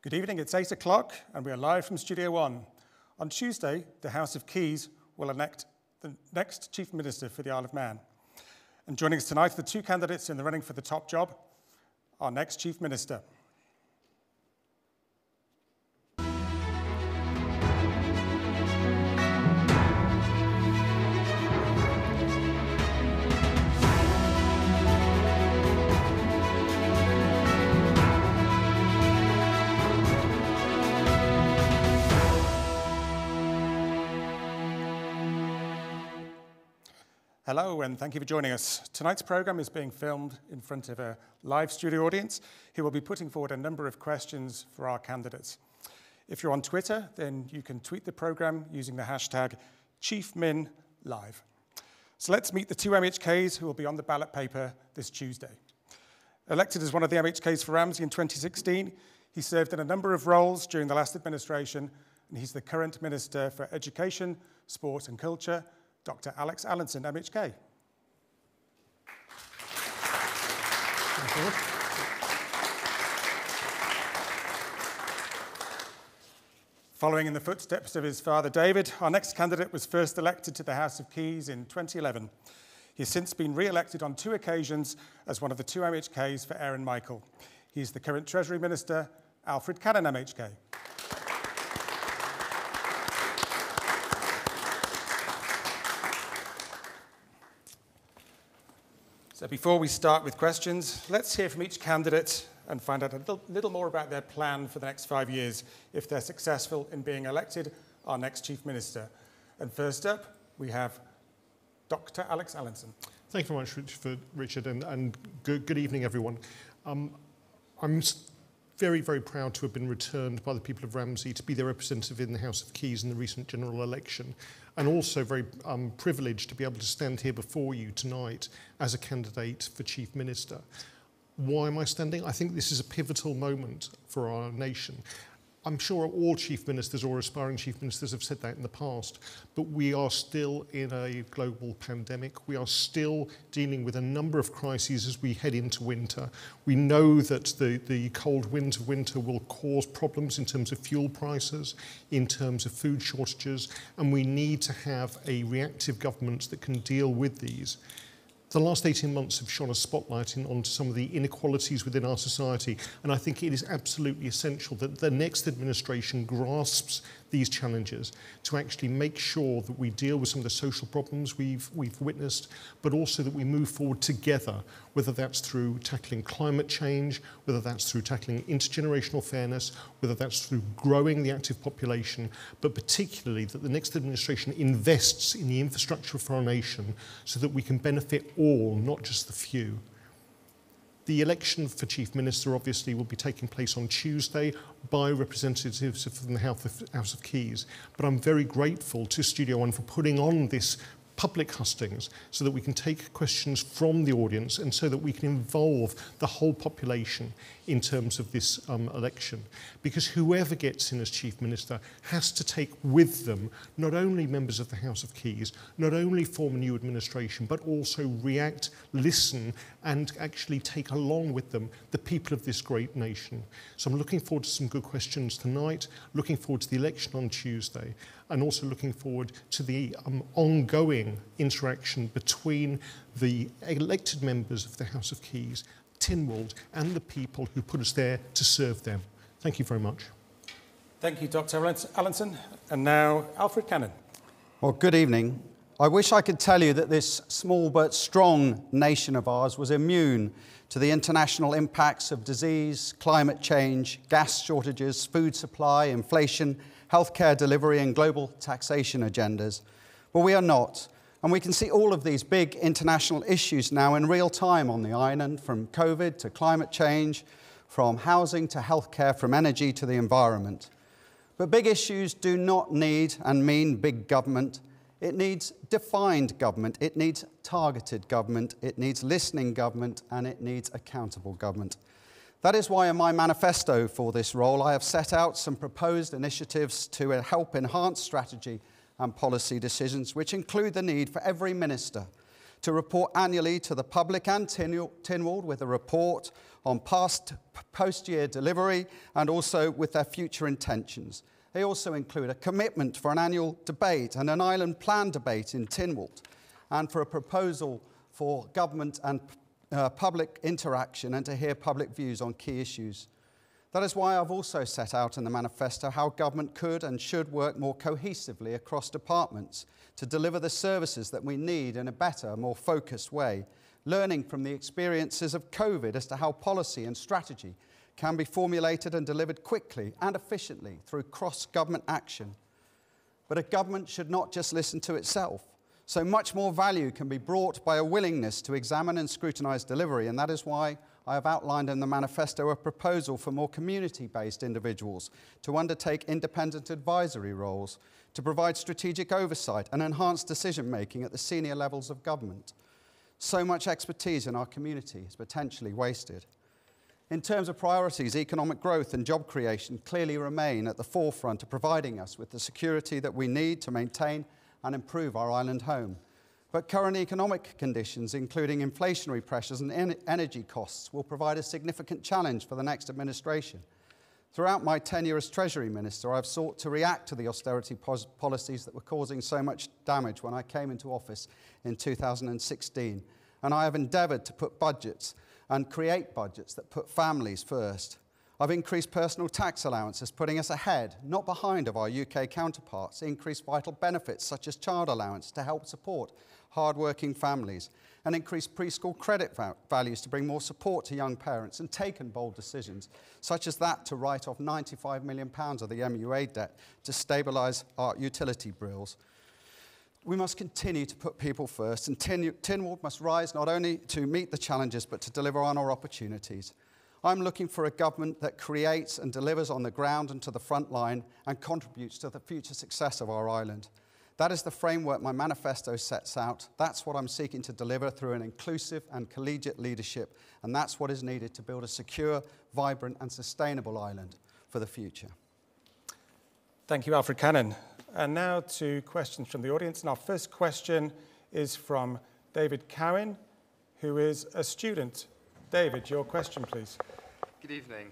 Good evening, it's 8 o'clock and we are live from Studio One. On Tuesday, the House of Keys will elect the next Chief Minister for the Isle of Man. And joining us tonight are the two candidates in the running for the top job, our next Chief Minister. Hello and thank you for joining us. Tonight's programme is being filmed in front of a live studio audience who will be putting forward a number of questions for our candidates. If you're on Twitter, then you can tweet the programme using the hashtag ChiefMinLive. So let's meet the two MHKs who will be on the ballot paper this Tuesday. Elected as one of the MHKs for Ramsey in 2016, he served in a number of roles during the last administration, and he's the current Minister for Education, Sport and Culture, Dr. Alex Allinson, MHK. Following in the footsteps of his father David, our next candidate was first elected to the House of Keys in 2011. He has since been re-elected on 2 occasions as one of the 2 MHKs for Aaron Michael. He is the current Treasury Minister, Alfred Cannan, MHK. So before we start with questions, let's hear from each candidate and find out a little more about their plan for the next 5 years if they're successful in being elected our next Chief Minister. And first up, we have Dr. Alex Allinson. Thank you very much, Richard, and good evening, everyone. I'm very, very proud to have been returned by the people of Ramsey to be their representative in the House of Keys in the recent general election, and also very privileged to be able to stand here before you tonight as a candidate for Chief Minister. Why am I standing? I think this is a pivotal moment for our nation. I'm sure all Chief Ministers or aspiring Chief Ministers have said that in the past, but we are still in a global pandemic. We are still dealing with a number of crises as we head into winter. We know that the cold winds of winter will cause problems in terms of fuel prices, in terms of food shortages, and we need to have a reactive government that can deal with these. The last 18 months have shone a spotlight onto some of the inequalities within our society, and I think it is absolutely essential that the next administration grasps these challenges to actually make sure that we deal with some of the social problems we've witnessed, but also that we move forward together, whether that's through tackling climate change, whether that's through tackling intergenerational fairness, whether that's through growing the active population, but particularly that the next administration invests in the infrastructure for our nation so that we can benefit all, not just the few. The election for Chief Minister obviously will be taking place on Tuesday by representatives from the House of Keys, but I'm very grateful to Studio One for putting on this public hustings so that we can take questions from the audience and so that we can involve the whole population in terms of this election. Because whoever gets in as Chief Minister has to take with them not only members of the House of Keys, not only form a new administration, but also react, listen, and actually take along with them the people of this great nation. So I'm looking forward to some good questions tonight, looking forward to the election on Tuesday, and also looking forward to the ongoing interaction between the elected members of the House of Keys, Tynwald, and the people who put us there to serve them. Thank you very much. Thank you, Dr. Allinson. And now, Alfred Cannan. Well, good evening. I wish I could tell you that this small but strong nation of ours was immune to the international impacts of disease, climate change, gas shortages, food supply, inflation, healthcare delivery and global taxation agendas. But we are not. And we can see all of these big international issues now in real time on the island, from COVID to climate change, from housing to healthcare, from energy to the environment. But big issues do not need and mean big government. It needs defined government, it needs targeted government, it needs listening government, and it needs accountable government. That is why in my manifesto for this role, I have set out some proposed initiatives to help enhance strategy and policy decisions, which include the need for every minister to report annually to the public and Tynwald with a report on post-year delivery and also with their future intentions. They also include a commitment for an annual debate and an island plan debate in Tynwald, and for a proposal for government and public interaction and to hear public views on key issues. That is why I've also set out in the manifesto how government could and should work more cohesively across departments to deliver the services that we need in a better, more focused way, learning from the experiences of COVID as to how policy and strategy can be formulated and delivered quickly and efficiently through cross-government action. But a government should not just listen to itself. So much more value can be brought by a willingness to examine and scrutinise delivery, and that is why I have outlined in the manifesto a proposal for more community-based individuals to undertake independent advisory roles, to provide strategic oversight and enhanced decision-making at the senior levels of government. So much expertise in our community is potentially wasted. In terms of priorities, economic growth and job creation clearly remain at the forefront of providing us with the security that we need to maintain and improve our island home. But current economic conditions, including inflationary pressures and energy costs, will provide a significant challenge for the next administration. Throughout my tenure as Treasury Minister, I've sought to react to the austerity policies that were causing so much damage when I came into office in 2016. And I have endeavoured to put budgets and create budgets that put families first. I've increased personal tax allowances, putting us ahead, not behind, of our UK counterparts, increased vital benefits such as child allowance to help support hard-working families, and increased preschool credit values to bring more support to young parents, and taken bold decisions, such as that to write off £95 million of the MUA debt to stabilise our utility bills. We must continue to put people first, and Tynwald must rise not only to meet the challenges, but to deliver on our opportunities. I'm looking for a government that creates and delivers on the ground and to the front line and contributes to the future success of our island. That is the framework my manifesto sets out. That's what I'm seeking to deliver through an inclusive and collegiate leadership, and that's what is needed to build a secure, vibrant and sustainable island for the future. Thank you, Alfred Cannan. And now to questions from the audience. And our first question is from David Cowan, who is a student. David, your question, please. Good evening.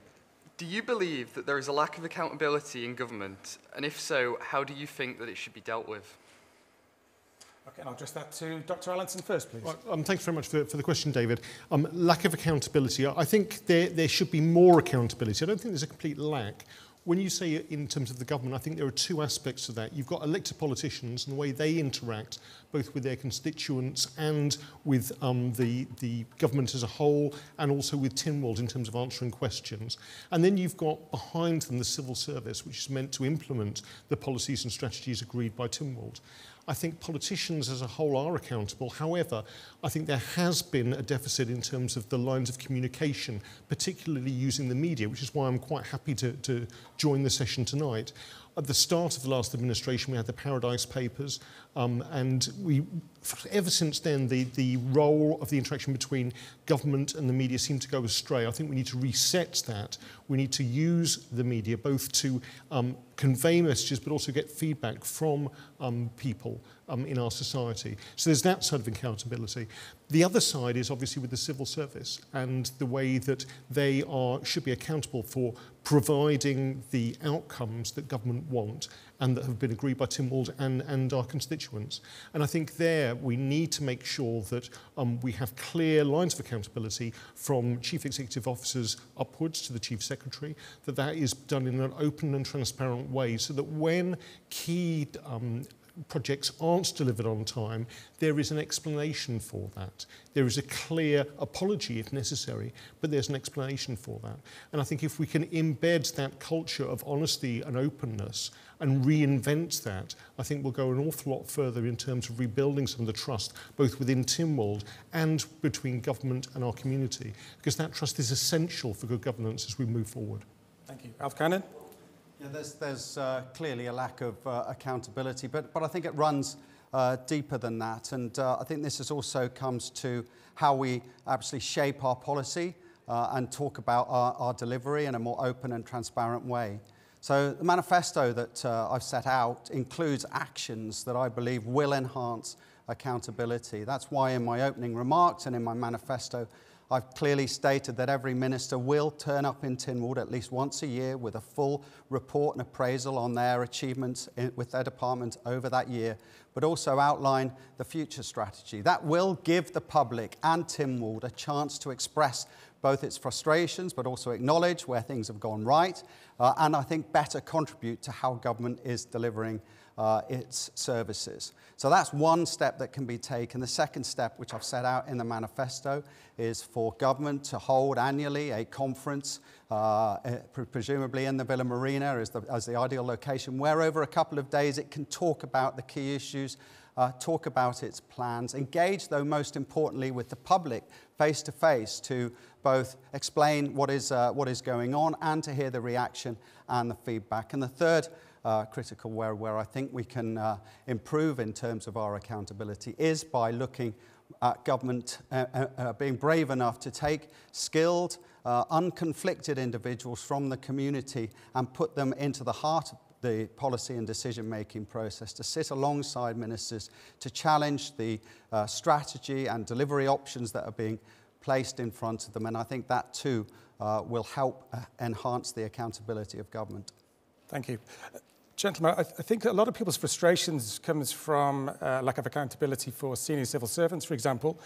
Do you believe that there is a lack of accountability in government? And if so, how do you think that it should be dealt with? Okay, and I'll address that to Dr. Allinson first, please. Thanks very much for the question, David. Lack of accountability. I think there should be more accountability. I don't think there's a complete lack. When you say in terms of the government, I think there are two aspects to that. You've got elected politicians and the way they interact, both with their constituents and with the government as a whole, and also with Tynwald in terms of answering questions. And then you've got behind them the civil service, which is meant to implement the policies and strategies agreed by Tynwald. I think politicians as a whole are accountable. However, I think there has been a deficit in terms of the lines of communication, particularly using the media, which is why I'm quite happy to join the session tonight. At the start of the last administration, we had the Paradise Papers, and ever since then, the role of the interaction between government and the media seemed to go astray. I think we need to reset that. We need to use the media both to convey messages, but also get feedback from people in our society. So there's that side of accountability. The other side is obviously with the civil service and the way that they should be accountable for providing the outcomes that government want and that have been agreed by Tynwald and our constituents. And I think there we need to make sure that we have clear lines of accountability from chief executive officers upwards to the chief secretary, that is done in an open and transparent way so that when key projects aren't delivered on time, there is an explanation for that. There is a clear apology if necessary, but there's an explanation for that. And I think if we can embed that culture of honesty and openness and reinvent that, I think we'll go an awful lot further in terms of rebuilding some of the trust, both within Tynwald and between government and our community, because that trust is essential for good governance as we move forward. Thank you. Alf Cannan? Yeah, there's clearly a lack of accountability, but I think it runs deeper than that. And I think this also comes to how we actually shape our policy and talk about our delivery in a more open and transparent way. So the manifesto that I've set out includes actions that I believe will enhance accountability. That's why in my opening remarks and in my manifesto, I've clearly stated that every minister will turn up in Tynwald at least once a year with a full report and appraisal on their achievements with their department over that year, but also outline the future strategy. That will give the public and Tynwald a chance to express both its frustrations, but also acknowledge where things have gone right, and I think better contribute to how government is delivering its services. So that's one step that can be taken. The second step, which I've set out in the manifesto, is for government to hold annually a conference, presumably in the Villa Marina as the ideal location, where over a couple of days it can talk about the key issues, talk about its plans, engage, though most importantly, with the public face-to-face to both explain what is going on and to hear the reaction and the feedback. And the third critical where I think we can improve in terms of our accountability is by looking at government being brave enough to take skilled, unconflicted individuals from the community and put them into the heart of the policy and decision-making process, to sit alongside ministers, to challenge the strategy and delivery options that are being placed in front of them. And I think that too will help enhance the accountability of government. Thank you. Gentlemen, I think a lot of people's frustrations comes from lack of accountability for senior civil servants, for example.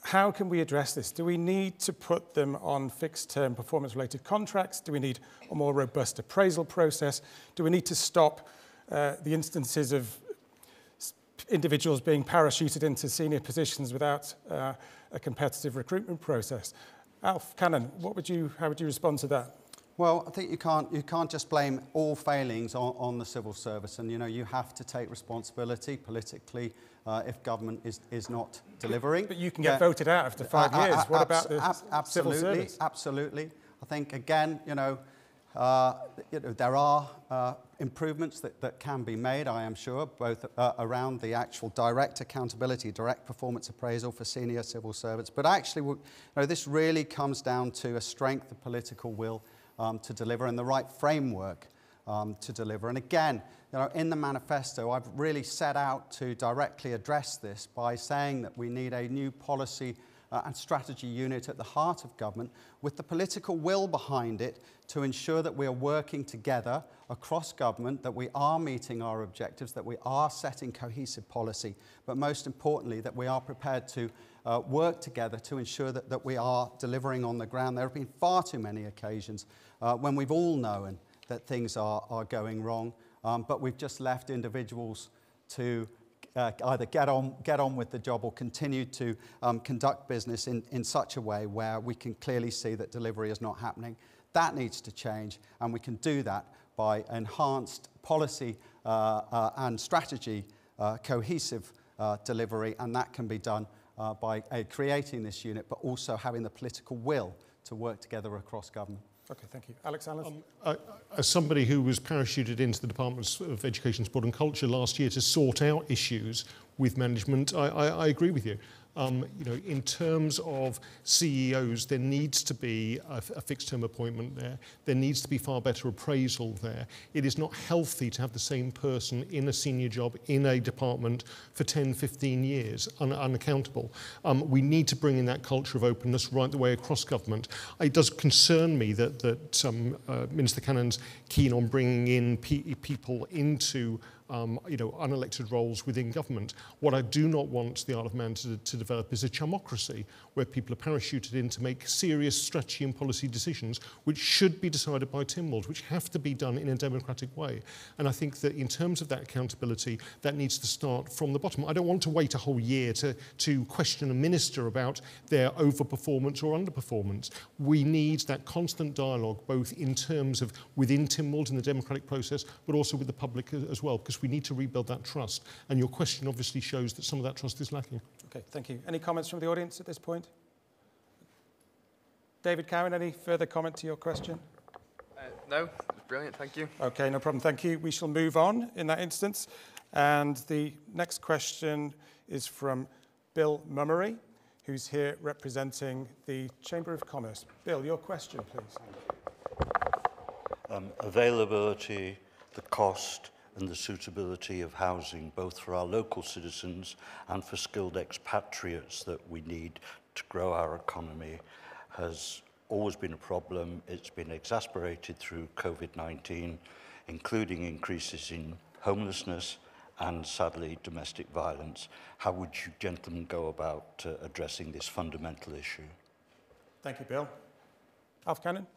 How can we address this? Do we need to put them on fixed-term performance-related contracts? Do we need a more robust appraisal process? Do we need to stop the instances of individuals being parachuted into senior positions without a competitive recruitment process? Alf, Cannan, how would you respond to that? Well, I think you can't just blame all failings on the civil service, and you have to take responsibility politically if government is not delivering. But you can get voted out after 5 years. What about the civil service? Absolutely. I think again, there are improvements that can be made, I am sure, both around the actual direct accountability, direct performance appraisal for senior civil servants. But actually, this really comes down to a strength of political will to deliver and the right framework to deliver. And again, in the manifesto, I've really set out to directly address this by saying that we need a new policy and strategy unit at the heart of government with the political will behind it to ensure that we are working together across government, that we are meeting our objectives, that we are setting cohesive policy, but most importantly, that we are prepared to work together to ensure that we are delivering on the ground. There have been far too many occasions when we've all known that things are going wrong, but we've just left individuals to either get on with the job or continue to conduct business in such a way where we can clearly see that delivery is not happening. That needs to change, and we can do that by enhanced policy and strategy, cohesive delivery, and that can be done by creating this unit, but also having the political will to work together across government. Okay, thank you. Alex Allinson? As somebody who was parachuted into the Department of Education, Sport and Culture last year to sort out issues with management, I agree with you. In terms of CEOs, there needs to be a fixed-term appointment there. There needs to be far better appraisal there. It is not healthy to have the same person in a senior job in a department for 10, 15 years, unaccountable. We need to bring in that culture of openness right the way across government. It does concern me that Minister Cannan's keen on bringing in people into unelected roles within government. What I do not want the Isle of Man to develop is a chumocracy where people are parachuted in to make serious strategy and policy decisions which should be decided by Tynwald, which have to be done in a democratic way. And I think that in terms of that accountability, that needs to start from the bottom. I don't want to wait a whole year to question a minister about their overperformance or underperformance. We need that constant dialogue, both in terms of within Tynwald in the democratic process, but also with the public as well, because we need to rebuild that trust. And your question obviously shows that some of that trust is lacking. Okay, thank you. Any comments from the audience at this point? David Cowan, any further comment to your question? No, brilliant, thank you. Okay, no problem, thank you. We shall move on in that instance. And the next question is from Bill Mummery, who's here representing the Chamber of Commerce. Bill, your question, please. Availability, the cost, and the suitability of housing, both for our local citizens and for skilled expatriates that we need to grow our economy, has always been a problem. It's been exacerbated through COVID-19, including increases in homelessness and, sadly, domestic violence. How would you gentlemen go about addressing this fundamental issue? Thank you, Bill. Alf Cannan?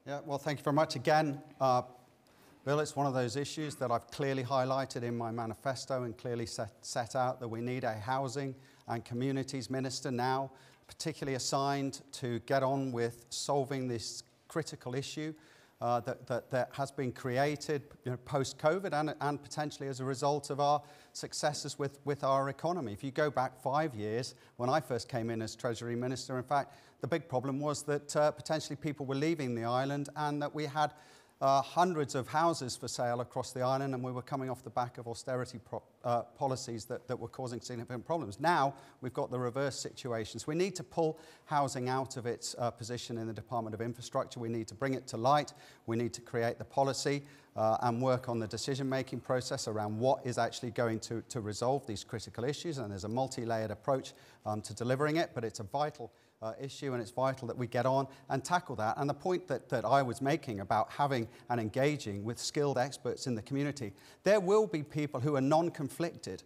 Yeah, well, thank you very much. Again, Bill, it's one of those issues that I've clearly highlighted in my manifesto and clearly set out that we need a housing and communities minister now, particularly assigned to get on with solving this critical issue that has been created, post-COVID and potentially as a result of our successes with our economy. If you go back 5 years, when I first came in as Treasury Minister, in fact, the big problem was that potentially people were leaving the island and that we had hundreds of houses for sale across the island, and we were coming off the back of austerity policies that were causing significant problems. Now we've got the reverse situation. So we need to pull housing out of its position in the Department of Infrastructure. We need to bring it to light. We need to create the policy and work on the decision-making process around what is actually going to resolve these critical issues. And there's a multi-layered approach to delivering it, but it's a vital issue, and it's vital that we get on and tackle that. And the point that I was making about having and engaging with skilled experts in the community, there will be people who are non-conflicted,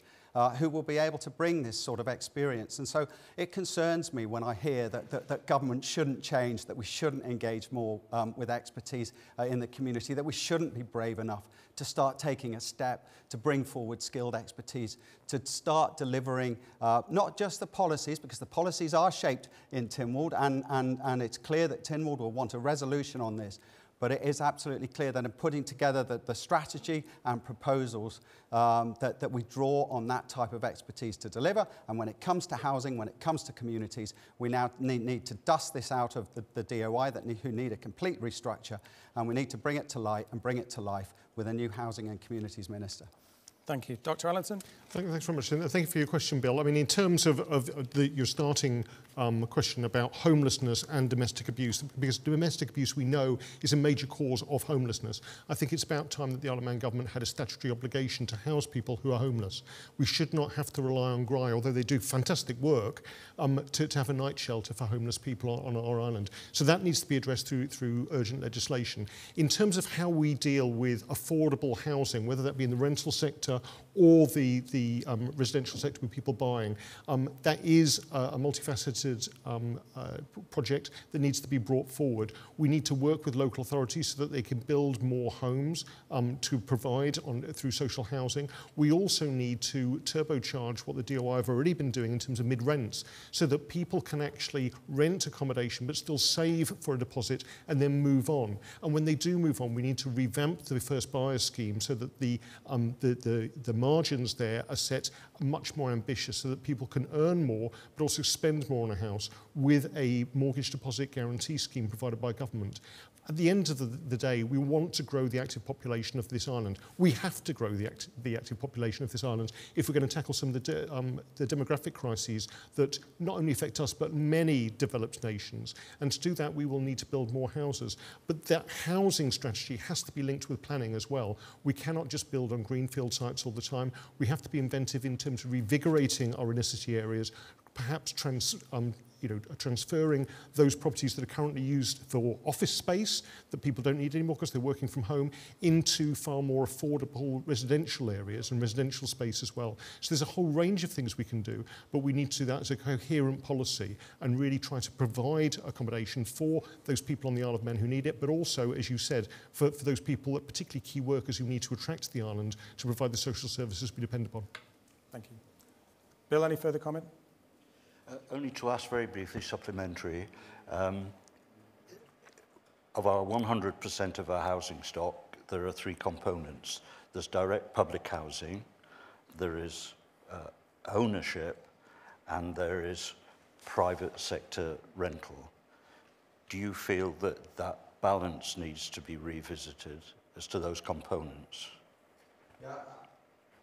who will be able to bring this sort of experience. And so it concerns me when I hear that government shouldn't change, that we shouldn't engage more with expertise in the community, that we shouldn't be brave enough to start taking a step to bring forward skilled expertise, to start delivering not just the policies, because the policies are shaped in Tynwald, and it's clear that Tynwald will want a resolution on this. But it is absolutely clear that in putting together the strategy and proposals that we draw on that type of expertise to deliver. And when it comes to housing, when it comes to communities, we now need to dust this out of the DOI who need a complete restructure. And we need to bring it to light and bring it to life with a new Housing and Communities Minister. Thank you. Dr. Allinson? Thanks very much. And thank you for your question, Bill. I mean, in terms of your starting question about homelessness and domestic abuse, because domestic abuse we know is a major cause of homelessness, I think it's about time that the Isle of Man government had a statutory obligation to house people who are homeless. We should not have to rely on GRI, although they do fantastic work, to have a night shelter for homeless people on our island. So that needs to be addressed through urgent legislation. In terms of how we deal with affordable housing, whether that be in the rental sector or the residential sector with people buying, that is a multifaceted project that needs to be brought forward. We need to work with local authorities so that they can build more homes to provide through social housing. We also need to turbocharge what the DOI have already been doing in terms of mid-rents, so that people can actually rent accommodation but still save for a deposit and then move on. And when they do move on, we need to revamp the first buyer scheme so that the margins there are set much more ambitious, so that people can earn more but also spend more on a house with a mortgage deposit guarantee scheme provided by government. At the end of the day, we want to grow the active population of this island. We have to grow the active population of this island if we're going to tackle some of the demographic crises that not only affect us but many developed nations. And to do that, we will need to build more houses. But that housing strategy has to be linked with planning as well. We cannot just build on greenfield sites all the time. We have to be inventive in terms of revigorating our inner city areas, perhaps transferring those properties that are currently used for office space that people don't need anymore because they're working from home into far more affordable residential areas and residential space as well. So there's a whole range of things we can do, but we need to do that as a coherent policy and really try to provide accommodation for those people on the Isle of Man who need it, but also, as you said, for those people, particularly key workers who need to attract to the island to provide the social services we depend upon. Thank you. Bill, any further comment? Only to ask very briefly, supplementary, of our 100% of our housing stock, there are three components. There's direct public housing, there is ownership, and there is private sector rental. Do you feel that that balance needs to be revisited as to those components? Yeah,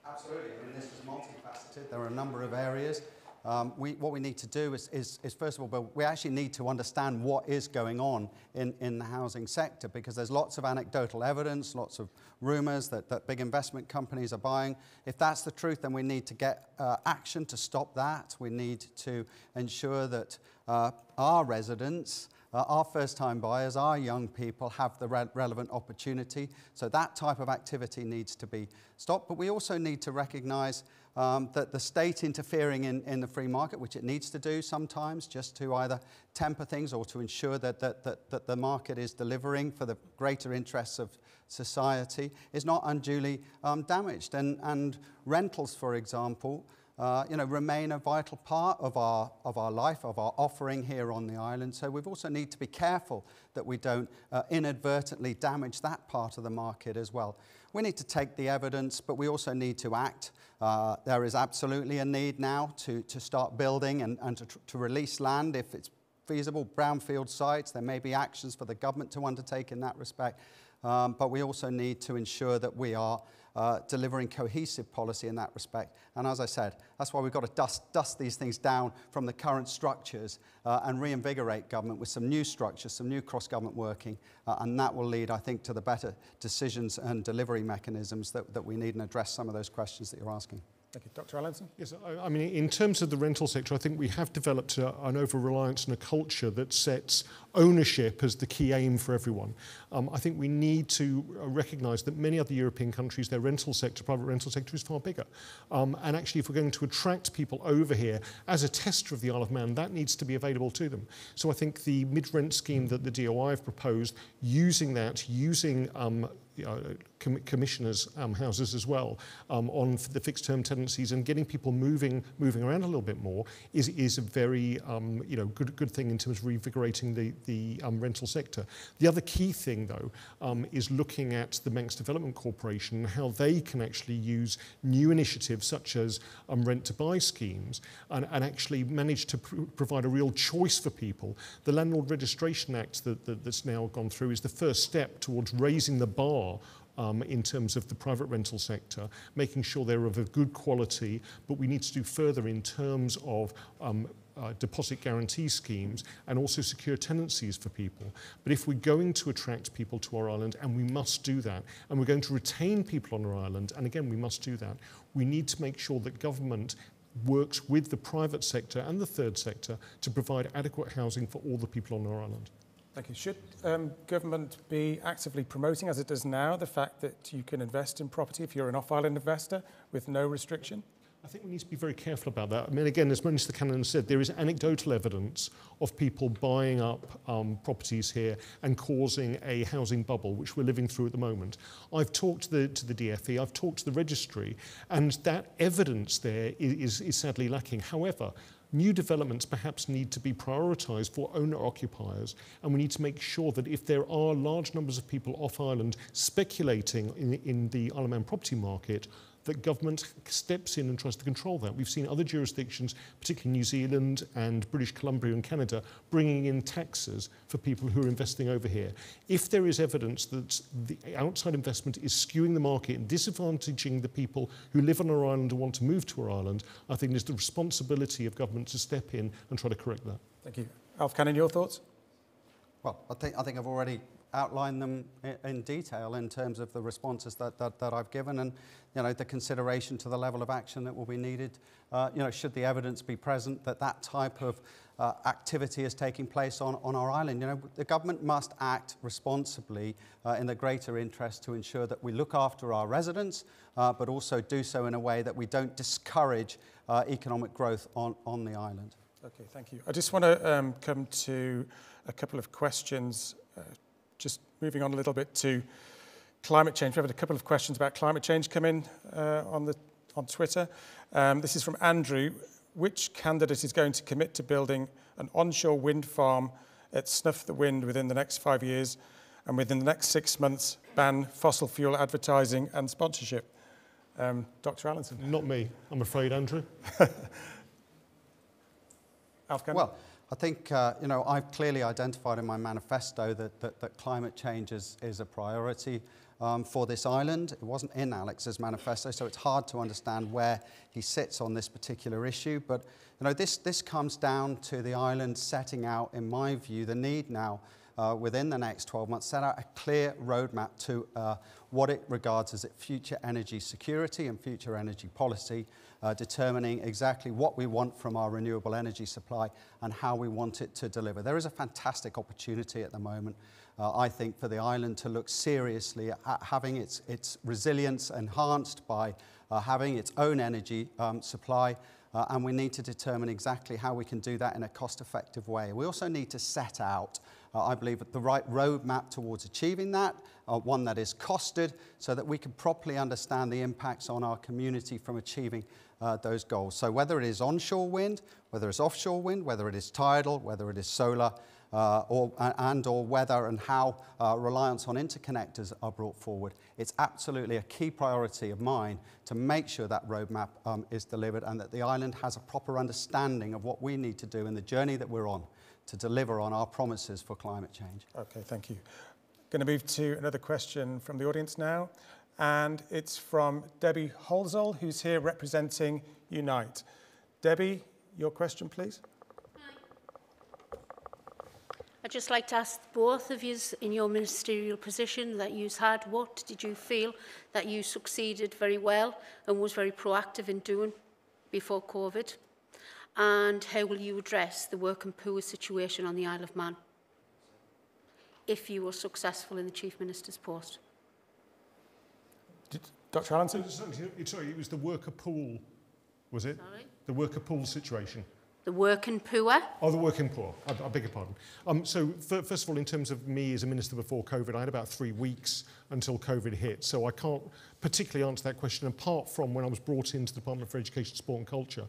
absolutely. I mean, this is multifaceted. There are a number of areas. what we need to do is first of all, we actually need to understand what is going on in the housing sector, because there's lots of anecdotal evidence, lots of rumours that big investment companies are buying. If that's the truth, then we need to get action to stop that. We need to ensure that our residents, our first-time buyers, our young people have the relevant opportunity. So that type of activity needs to be stopped. But we also need to recognise that the state interfering in the free market, which it needs to do sometimes, just to either temper things or to ensure that the market is delivering for the greater interests of society, is not unduly damaged. And rentals, for example, remain a vital part of our life, of our offering here on the island. So we also need to be careful that we don't inadvertently damage that part of the market as well. We need to take the evidence, but we also need to act. There is absolutely a need now to start building and to release land if it's feasible, brownfield sites. There may be actions for the government to undertake in that respect. But we also need to ensure that we are delivering cohesive policy in that respect. And as I said, that's why we've got to dust these things down from the current structures and reinvigorate government with some new structures, some new cross-government working, and that will lead, I think, to the better decisions and delivery mechanisms that we need and address some of those questions that you're asking. Thank you. Dr. Allinson? Yes, I mean, in terms of the rental sector, I think we have developed an over-reliance and a culture that sets ownership as the key aim for everyone. I think we need to recognise that many other European countries, their rental sector, private rental sector, is far bigger. And actually, if we're going to attract people over here as a tester of the Isle of Man, that needs to be available to them. So I think the mid-rent scheme that the DOI have proposed, using commissioners' houses as well on the fixed-term tenancies and getting people moving around a little bit more is a very good thing in terms of reinvigorating the rental sector. The other key thing, though, is looking at the Manx Development Corporation and how they can actually use new initiatives such as rent-to-buy schemes and actually manage to provide a real choice for people. The Landlord Registration Act that's now gone through is the first step towards raising the bar in terms of the private rental sector, making sure they're of a good quality, but we need to do further in terms of deposit guarantee schemes and also secure tenancies for people. But if we're going to attract people to our island, and we must do that, and we're going to retain people on our island, and again, we must do that, we need to make sure that government works with the private sector and the third sector to provide adequate housing for all the people on our island. Thank you. Should government be actively promoting, as it does now, the fact that you can invest in property if you're an off-island investor with no restriction? I think we need to be very careful about that. I mean, again, as Minister Cannan said, there is anecdotal evidence of people buying up properties here and causing a housing bubble, which we're living through at the moment. I've talked to the DFE, I've talked to the registry, and that evidence there is sadly lacking. However, new developments perhaps need to be prioritised for owner-occupiers, and we need to make sure that if there are large numbers of people off-island speculating in the Isle of Man property market, that government steps in and tries to control that. We've seen other jurisdictions, particularly New Zealand and British Columbia and Canada, bringing in taxes for people who are investing over here. If there is evidence that the outside investment is skewing the market and disadvantaging the people who live on our island and want to move to our island, I think there's the responsibility of government to step in and try to correct that. Thank you. Alf Cannan, your thoughts? Well, I think I've already outlined them in detail in terms of the responses that I've given, and the consideration to the level of action that will be needed. Should the evidence be present that type of activity is taking place on our island. The government must act responsibly in the greater interest to ensure that we look after our residents, but also do so in a way that we don't discourage economic growth on the island. Okay, thank you. I just want to come to a couple of questions. Just moving on a little bit to climate change. We've had a couple of questions about climate change come in on Twitter. This is from Andrew. Which candidate is going to commit to building an onshore wind farm at Snuff the Wind within the next 5 years, and within the next 6 months ban fossil fuel advertising and sponsorship? Dr. Allinson? Not me, I'm afraid, Andrew. Alf Cannan? Well, I think, I've clearly identified in my manifesto that climate change is a priority. for this island. It wasn't in Alex's manifesto, so it's hard to understand where he sits on this particular issue. But this comes down to the island setting out, in my view, the need now within the next 12 months, set out a clear roadmap to what it regards as its future energy security and future energy policy, determining exactly what we want from our renewable energy supply and how we want it to deliver. There is a fantastic opportunity at the moment, I think, for the island to look seriously at having its resilience enhanced by having its own energy supply, and we need to determine exactly how we can do that in a cost-effective way. We also need to set out, I believe, the right roadmap towards achieving that, one that is costed, so that we can properly understand the impacts on our community from achieving those goals. So whether it is onshore wind, whether it's offshore wind, whether it is tidal, whether it is solar, or whether and how reliance on interconnectors are brought forward, it's absolutely a key priority of mine to make sure that roadmap is delivered and that the island has a proper understanding of what we need to do in the journey that we're on to deliver on our promises for climate change. Okay, thank you. Going to move to another question from the audience now, and it's from Debbie Holzel, who's here representing Unite. Debbie, your question, please. I'd just like to ask both of you, in your ministerial position that you've had, what did you feel that you succeeded very well and was very proactive in doing before COVID? And how will you address the working poor situation on the Isle of Man if you were successful in the Chief Minister's post? Dr. Allinson? Sorry, it was the worker pool, was it? Sorry? The worker pool situation. The working poor? Oh, the working poor. I beg your pardon. So first of all, in terms of me as a minister before COVID, I had about 3 weeks until COVID hit. So I can't particularly answer that question, apart from when I was brought into the Department for Education, Sport and Culture.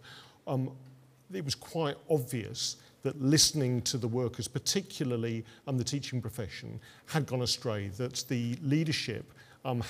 It was quite obvious that listening to the workers, particularly the teaching profession, had gone astray, that the leadership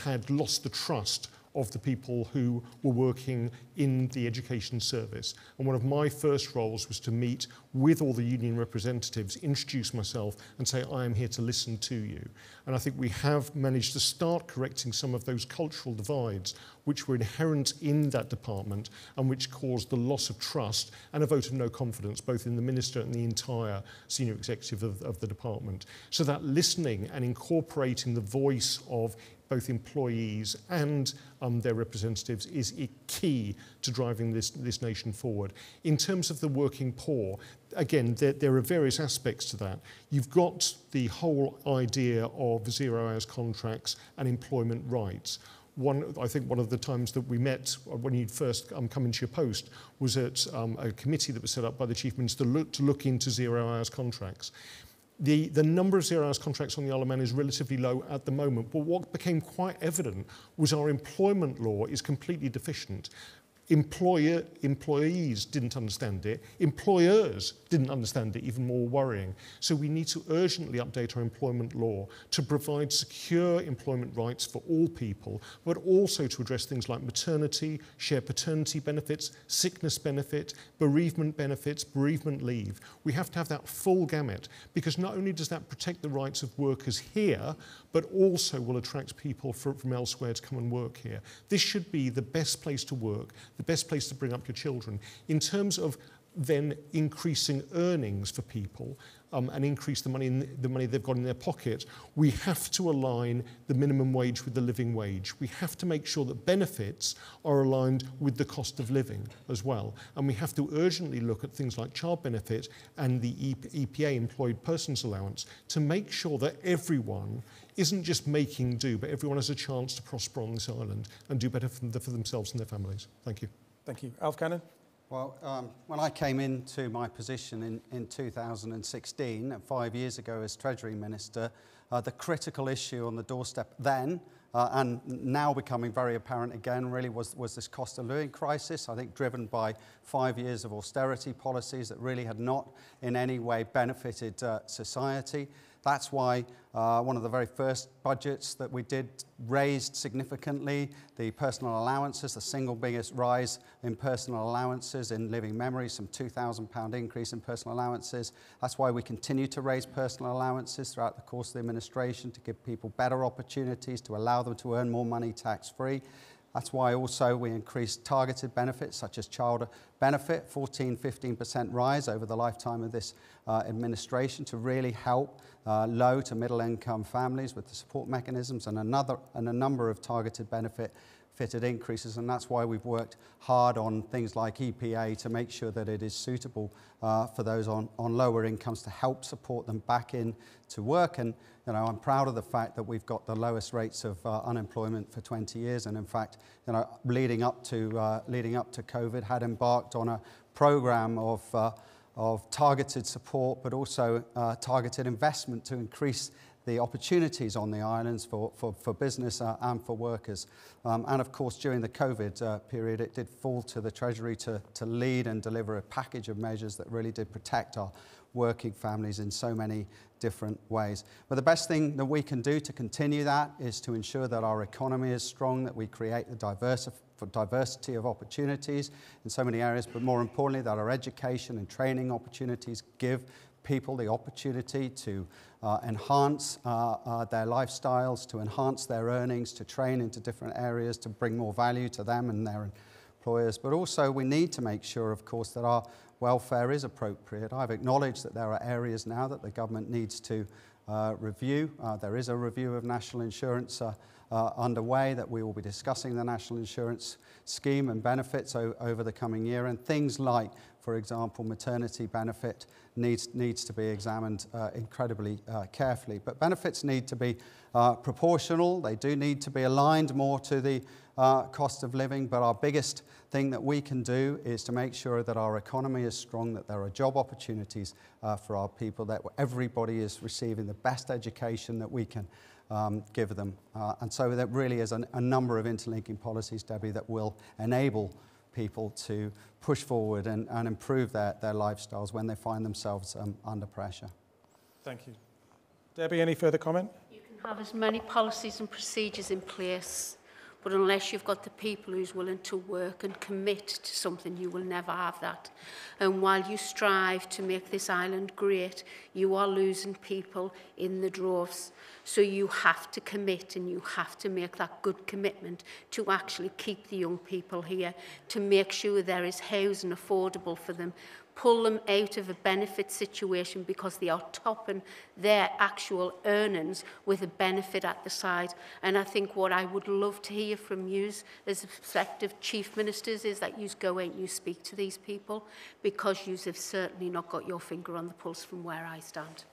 had lost the trust of the people who were working in the education service. And one of my first roles was to meet with all the union representatives, introduce myself and say, I am here to listen to you. And I think we have managed to start correcting some of those cultural divides which were inherent in that department and which caused the loss of trust and a vote of no confidence, both in the minister and the entire senior executive of the department. So that listening and incorporating the voice of both employees and their representatives is key to driving this nation forward. In terms of the working poor, again, there are various aspects to that. You've got the whole idea of 0 hours contracts and employment rights. I think one of the times that we met when you'd first come into your post was at a committee that was set up by the Chief Minister to look into 0 hours contracts. The number of 0 hours contracts on the Isle of Man is relatively low at the moment, but what became quite evident was our employment law is completely deficient. Employees didn't understand it. Employers didn't understand it, even more worrying. So we need to urgently update our employment law to provide secure employment rights for all people, but also to address things like maternity, shared paternity benefits, sickness benefit, bereavement benefits, bereavement leave. We have to have that full gamut, because not only does that protect the rights of workers here, but also will attract people from elsewhere to come and work here. This should be the best place to work, the best place to bring up your children. In terms of then increasing earnings for people and increase the money they've got in their pocket, we have to align the minimum wage with the living wage. We have to make sure that benefits are aligned with the cost of living as well. And we have to urgently look at things like child benefit and the EPA, Employed Persons Allowance, to make sure that everyone isn't just making do, but everyone has a chance to prosper on this island and do better for themselves and their families. Thank you. Thank you. Alf Cannan? Well, when I came into my position in 2016, 5 years ago as Treasury Minister, the critical issue on the doorstep then, and now becoming very apparent again, really was this cost of living crisis, I think driven by 5 years of austerity policies that really had not in any way benefited society. That's why one of the very first budgets that we did raised significantly the personal allowances, the single biggest rise in personal allowances in living memory, some £2,000 increase in personal allowances. That's why we continue to raise personal allowances throughout the course of the administration, to give people better opportunities, to allow them to earn more money tax-free. That's why also we increased targeted benefits such as child benefit, 15% rise over the lifetime of this administration, to really help low to middle income families with the support mechanisms, and a number of targeted fitted increases. And that's why we've worked hard on things like EPA to make sure that it is suitable for those on lower incomes, to help support them back in to work. And I'm proud of the fact that we've got the lowest rates of unemployment for 20 years. And in fact, leading up to COVID, had embarked on a program of targeted support, but also targeted investment to increase the opportunities on the islands for business and for workers. And of course, during the COVID period, it did fall to the Treasury to lead and deliver a package of measures that really did protect our working families in so many different ways. But the best thing that we can do to continue that is to ensure that our economy is strong, that we create the diversity of opportunities in so many areas, but more importantly, that our education and training opportunities give people the opportunity to enhance their lifestyles, to enhance their earnings, to train into different areas, to bring more value to them and their employers. But also we need to make sure, of course, that our welfare is appropriate. I've acknowledged that there are areas now that the government needs to review. There is a review of national insurance underway, that we will be discussing the national insurance scheme and benefits over the coming year, and things like, for example, maternity benefit needs to be examined incredibly carefully. But benefits need to be proportional. They do need to be aligned more to the cost of living. But our biggest thing that we can do is to make sure that our economy is strong, that there are job opportunities for our people, that everybody is receiving the best education that we can give them. And so there really is a number of interlinking policies, Debbie, that will enable people to push forward and improve their lifestyles when they find themselves under pressure. Thank you. Debbie, any further comment? You can have as many policies and procedures in place, but unless you've got the people who's willing to work and commit to something, you will never have that. And while you strive to make this island great, you are losing people in the droves. So you have to commit, and you have to make that good commitment to actually keep the young people here, to make sure there is housing affordable for them, pull them out of a benefit situation because they are topping their actual earnings with a benefit at the side. And I think what I would love to hear from you as prospective chief ministers is that you go out and you speak to these people, because you have certainly not got your finger on the pulse from where I stand.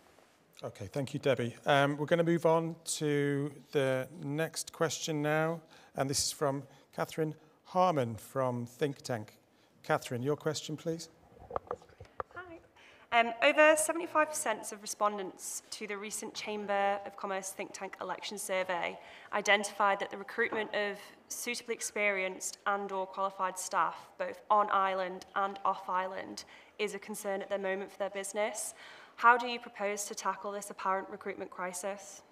Okay, thank you, Debbie. We're going to move on to the next question now, and this is from Catherine Harmon from Think Tank. Catherine, your question, please. Hi. Over 75% of respondents to the recent Chamber of Commerce Think Tank election survey identified that the recruitment of suitably experienced and/or qualified staff, both on island and off island, is a concern at the moment for their business. How do you propose to tackle this apparent recruitment crisis?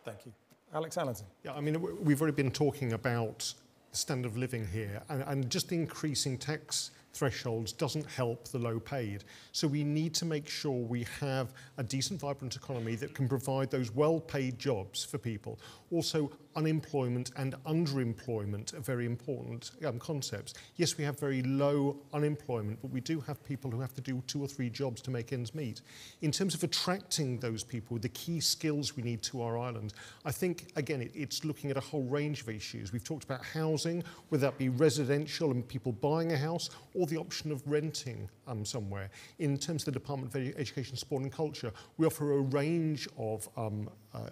Thank you. Alex Allinson. Yeah, I mean, we've already been talking about the standard of living here, and just increasing tax thresholds doesn't help the low paid. So we need to make sure we have a decent, vibrant economy that can provide those well-paid jobs for people. Also, unemployment and underemployment are very important concepts. Yes, we have very low unemployment, but we do have people who have to do 2 or 3 jobs to make ends meet. In terms of attracting those people, the key skills we need to our island, I think, again, it's looking at a whole range of issues. We've talked about housing, whether that be residential and people buying a house, or the option of renting somewhere. In terms of the Department of Education, Sport and Culture, we offer a range of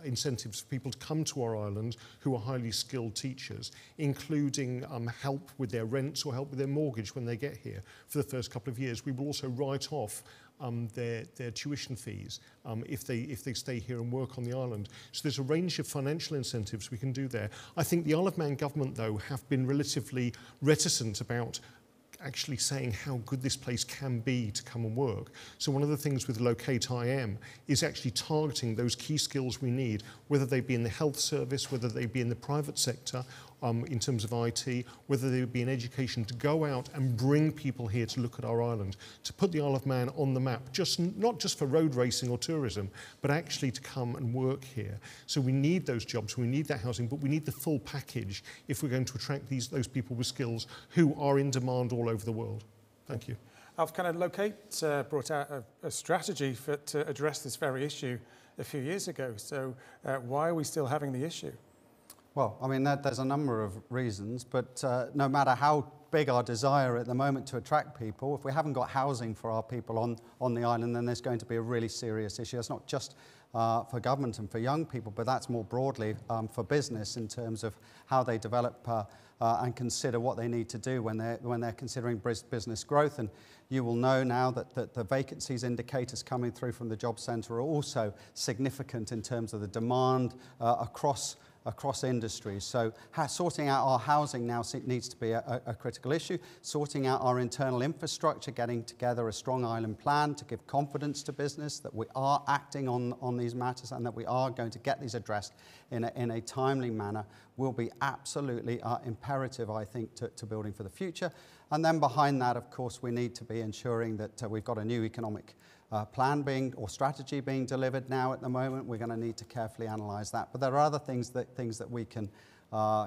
incentives for people to come to our island who are highly skilled teachers, including help with their rents or help with their mortgage when they get here for the first couple of years. We will also write off their tuition fees if they stay here and work on the island. So there's a range of financial incentives we can do there. I think the Isle of Man government, though, have been relatively reticent about actually saying how good this place can be to come and work. So one of the things with Locate IM is actually targeting those key skills we need, whether they be in the health service, whether they be in the private sector, in terms of IT, whether they be in education, to go out and bring people here to look at our island, to put the Isle of Man on the map, not just for road racing or tourism, but actually to come and work here. So we need those jobs, we need that housing, but we need the full package if we're going to attract those people with skills who are in demand all over the world. Thank you. Alf, Cannan, Locate brought out a strategy to address this very issue a few years ago. So why are we still having the issue? Well, I mean, there's a number of reasons, but no matter how big our desire at the moment to attract people, if we haven't got housing for our people on the island, then there's going to be a really serious issue. It's not just for government and for young people, but that's more broadly for business in terms of how they develop and consider what they need to do when they're considering business growth. And you will know now that the vacancies indicators coming through from the job centre are also significant in terms of the demand across industries. So sorting out our housing now needs to be a critical issue. Sorting out our internal infrastructure, getting together a strong island plan to give confidence to business that we are acting on these matters and that we are going to get these addressed in a timely manner will be absolutely imperative, I think, to building for the future. And then behind that, of course, we need to be ensuring that we've got a new economic plan or strategy being delivered now at the moment. We're going to need to carefully analyse that. But there are other things that we can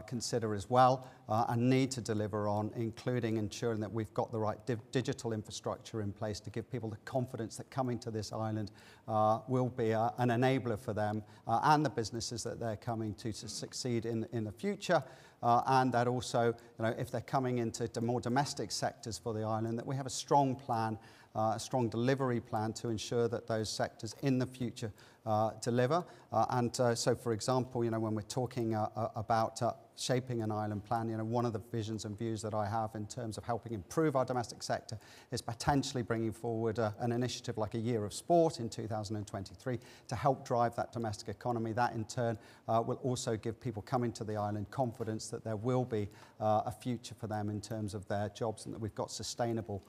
consider as well and need to deliver on, including ensuring that we've got the right digital infrastructure in place to give people the confidence that coming to this island will be an enabler for them and the businesses that they're coming to succeed in the future. And that also, if they're coming into more domestic sectors for the island, that we have a strong plan, a strong delivery plan to ensure that those sectors in the future deliver. So, for example, when we're talking about shaping an island plan, one of the visions and views that I have in terms of helping improve our domestic sector is potentially bringing forward an initiative like a year of sport in 2023 to help drive that domestic economy. That in turn will also give people coming to the island confidence that there will be a future for them in terms of their jobs and that we've got sustainable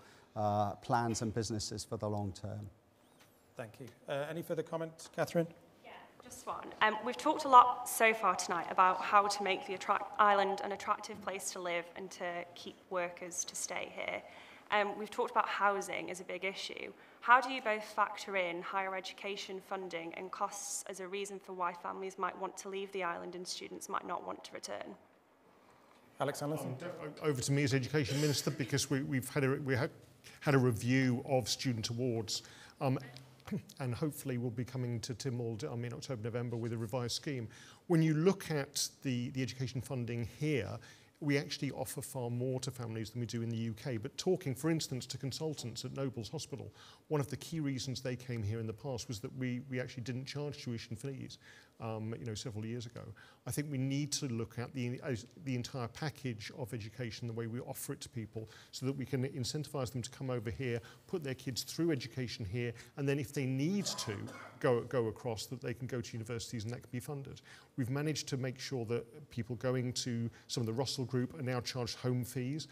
plans and businesses for the long term. Thank you. Any further comments, Catherine? Yeah, just one. We've talked a lot so far tonight about how to make the island an attractive place to live and to keep workers to stay here. We've talked about housing as a big issue. How do you both factor in higher education funding and costs as a reason for why families might want to leave the island and students might not want to return? Alex Allinson? Over to me as Education Minister, because we had a review of student awards. And hopefully we'll be coming to Tynwald in October, November with a revised scheme. When you look at the education funding here, we actually offer far more to families than we do in the UK. But talking, for instance, to consultants at Nobles Hospital, one of the key reasons they came here in the past was that we actually didn't charge tuition fees, several years ago. I think we need to look at the entire package of education, the way we offer it to people, so that we can incentivise them to come over here, put their kids through education here, and then if they need to go across, that they can go to universities and that can be funded. We've managed to make sure that people going to some of the Russell Group are now charged home fees.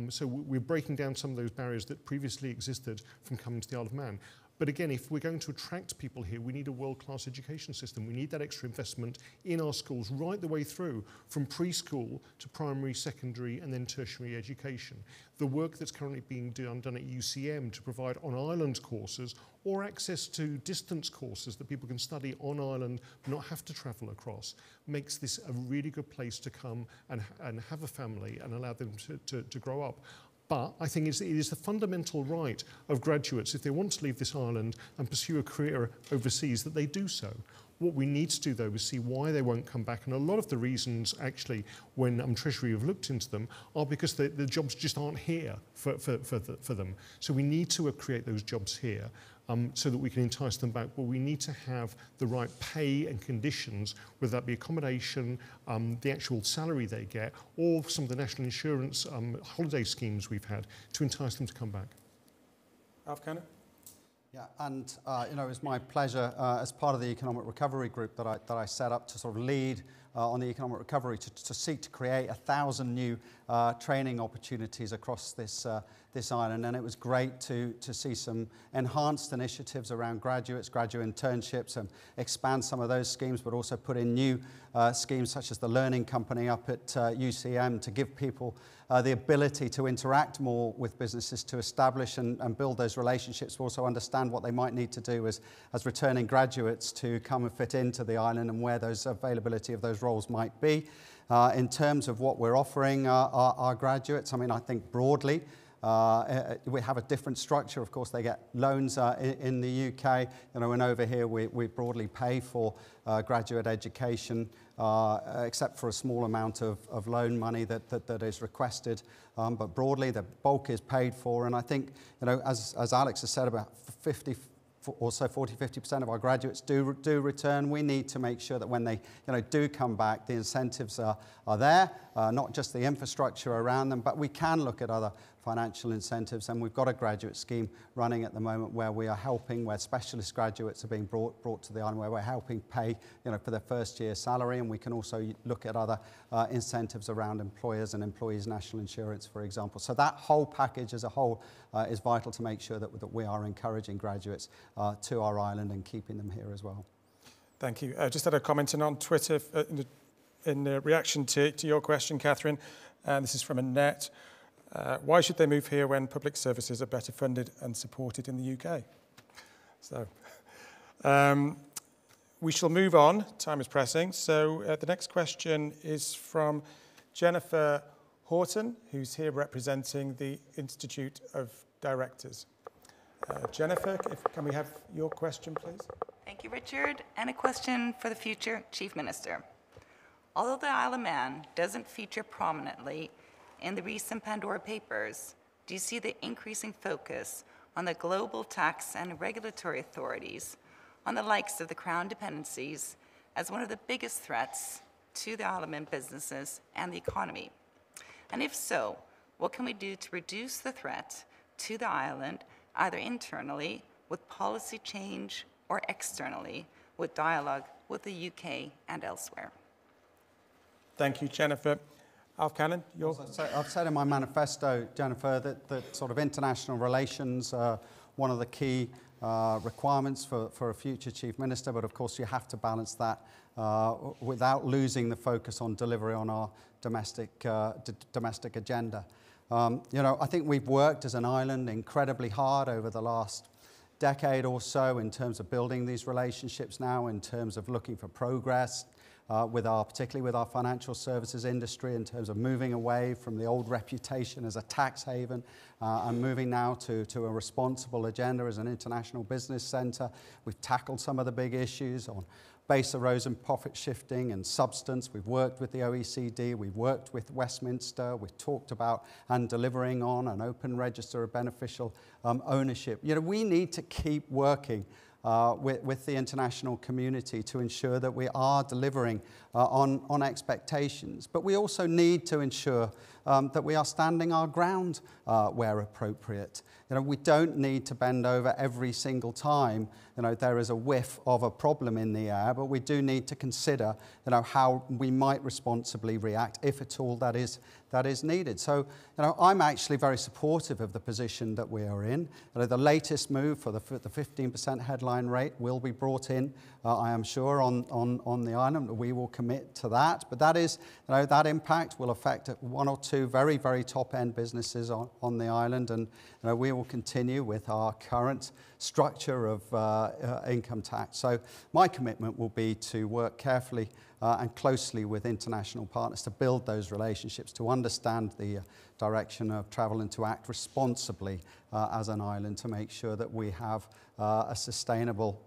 So we're breaking down some of those barriers that previously existed from coming to the Isle of Man. But again, if we're going to attract people here, we need a world-class education system. We need that extra investment in our schools right the way through, from preschool to primary, secondary, and then tertiary education. The work that's currently being done at UCM to provide on-island courses or access to distance courses that people can study on island, not have to travel across, makes this a really good place to come and have a family and allow them to grow up. But I think it is the fundamental right of graduates, if they want to leave this island and pursue a career overseas, that they do so. What we need to do, though, is see why they won't come back. And a lot of the reasons, actually, when Treasury have looked into them, are because the jobs just aren't here for them. So we need to create those jobs here so that we can entice them back. But we need to have the right pay and conditions, whether that be accommodation, the actual salary they get, or some of the national insurance holiday schemes we've had to entice them to come back. Alf, Cannan? Yeah, and it was my pleasure as part of the Economic Recovery Group that I set up to sort of lead on the economic recovery to seek to create 1,000 new training opportunities across this island, and it was great to see some enhanced initiatives around graduate internships, and expand some of those schemes, but also put in new schemes such as the Learning Company up at UCM to give people the ability to interact more with businesses, to establish and build those relationships, but also understand what they might need to do as returning graduates to come and fit into the island, and where those availability of those roles might be. In terms of what we're offering our graduates, I mean, I think broadly, we have a different structure. Of course, they get loans in the UK, and over here we broadly pay for graduate education, except for a small amount of loan money that is requested. But broadly, the bulk is paid for, and I think, as Alex has said, about 40-50% of our graduates do return. We need to make sure that when they do come back, the incentives are there, not just the infrastructure around them, but we can look at other financial incentives, and we've got a graduate scheme running at the moment where we are helping, where specialist graduates are being brought to the island, where we're helping pay for their first year salary, and we can also look at other incentives around employers and employees' national insurance, for example. So that whole package as a whole is vital to make sure that we are encouraging graduates to our island and keeping them here as well. Thank you. I just had a comment in on Twitter in reaction to your question, Catherine, and this is from Annette. Why should they move here when public services are better funded and supported in the UK? So we shall move on. Time is pressing. So the next question is from Jennifer Horton, who's here representing the Institute of Directors. Jennifer, can we have your question, please? Thank you, Richard. And a question for the future Chief Minister. Although the Isle of Man doesn't feature prominently in the recent Pandora Papers, do you see the increasing focus on the global tax and regulatory authorities, on the likes of the Crown dependencies, as one of the biggest threats to the Isle of Man businesses and the economy? And if so, what can we do to reduce the threat to the island, either internally with policy change or externally with dialogue with the UK and elsewhere? Thank you, Jennifer. Alf Cannan, I've said in my manifesto, Jennifer, that sort of international relations are one of the key requirements for a future Chief Minister, but of course you have to balance that without losing the focus on delivery on our domestic agenda. I think we've worked as an island incredibly hard over the last decade or so in terms of building these relationships now, in terms of looking for progress, particularly with our financial services industry, in terms of moving away from the old reputation as a tax haven and moving now to a responsible agenda as an international business centre. We've tackled some of the big issues on base erosion, profit shifting and substance. We've worked with the OECD, we've worked with Westminster, we've talked about and delivering on an open register of beneficial ownership. We need to keep working with the international community to ensure that we are delivering on expectations. But we also need to ensure that we are standing our ground where appropriate. We don't need to bend over every single time there is a whiff of a problem in the air, but we do need to consider how we might responsibly react, if at all that is needed. So I'm actually very supportive of the position that we are in. The latest move for the 15% headline rate will be brought in, I am sure, on the island. We will commit to that, but that impact will affect one or two very, very top-end businesses on the island, and we will continue with our current structure of income tax. So my commitment will be to work carefully and closely with international partners to build those relationships, to understand the direction of travel and to act responsibly as an island to make sure that we have a sustainable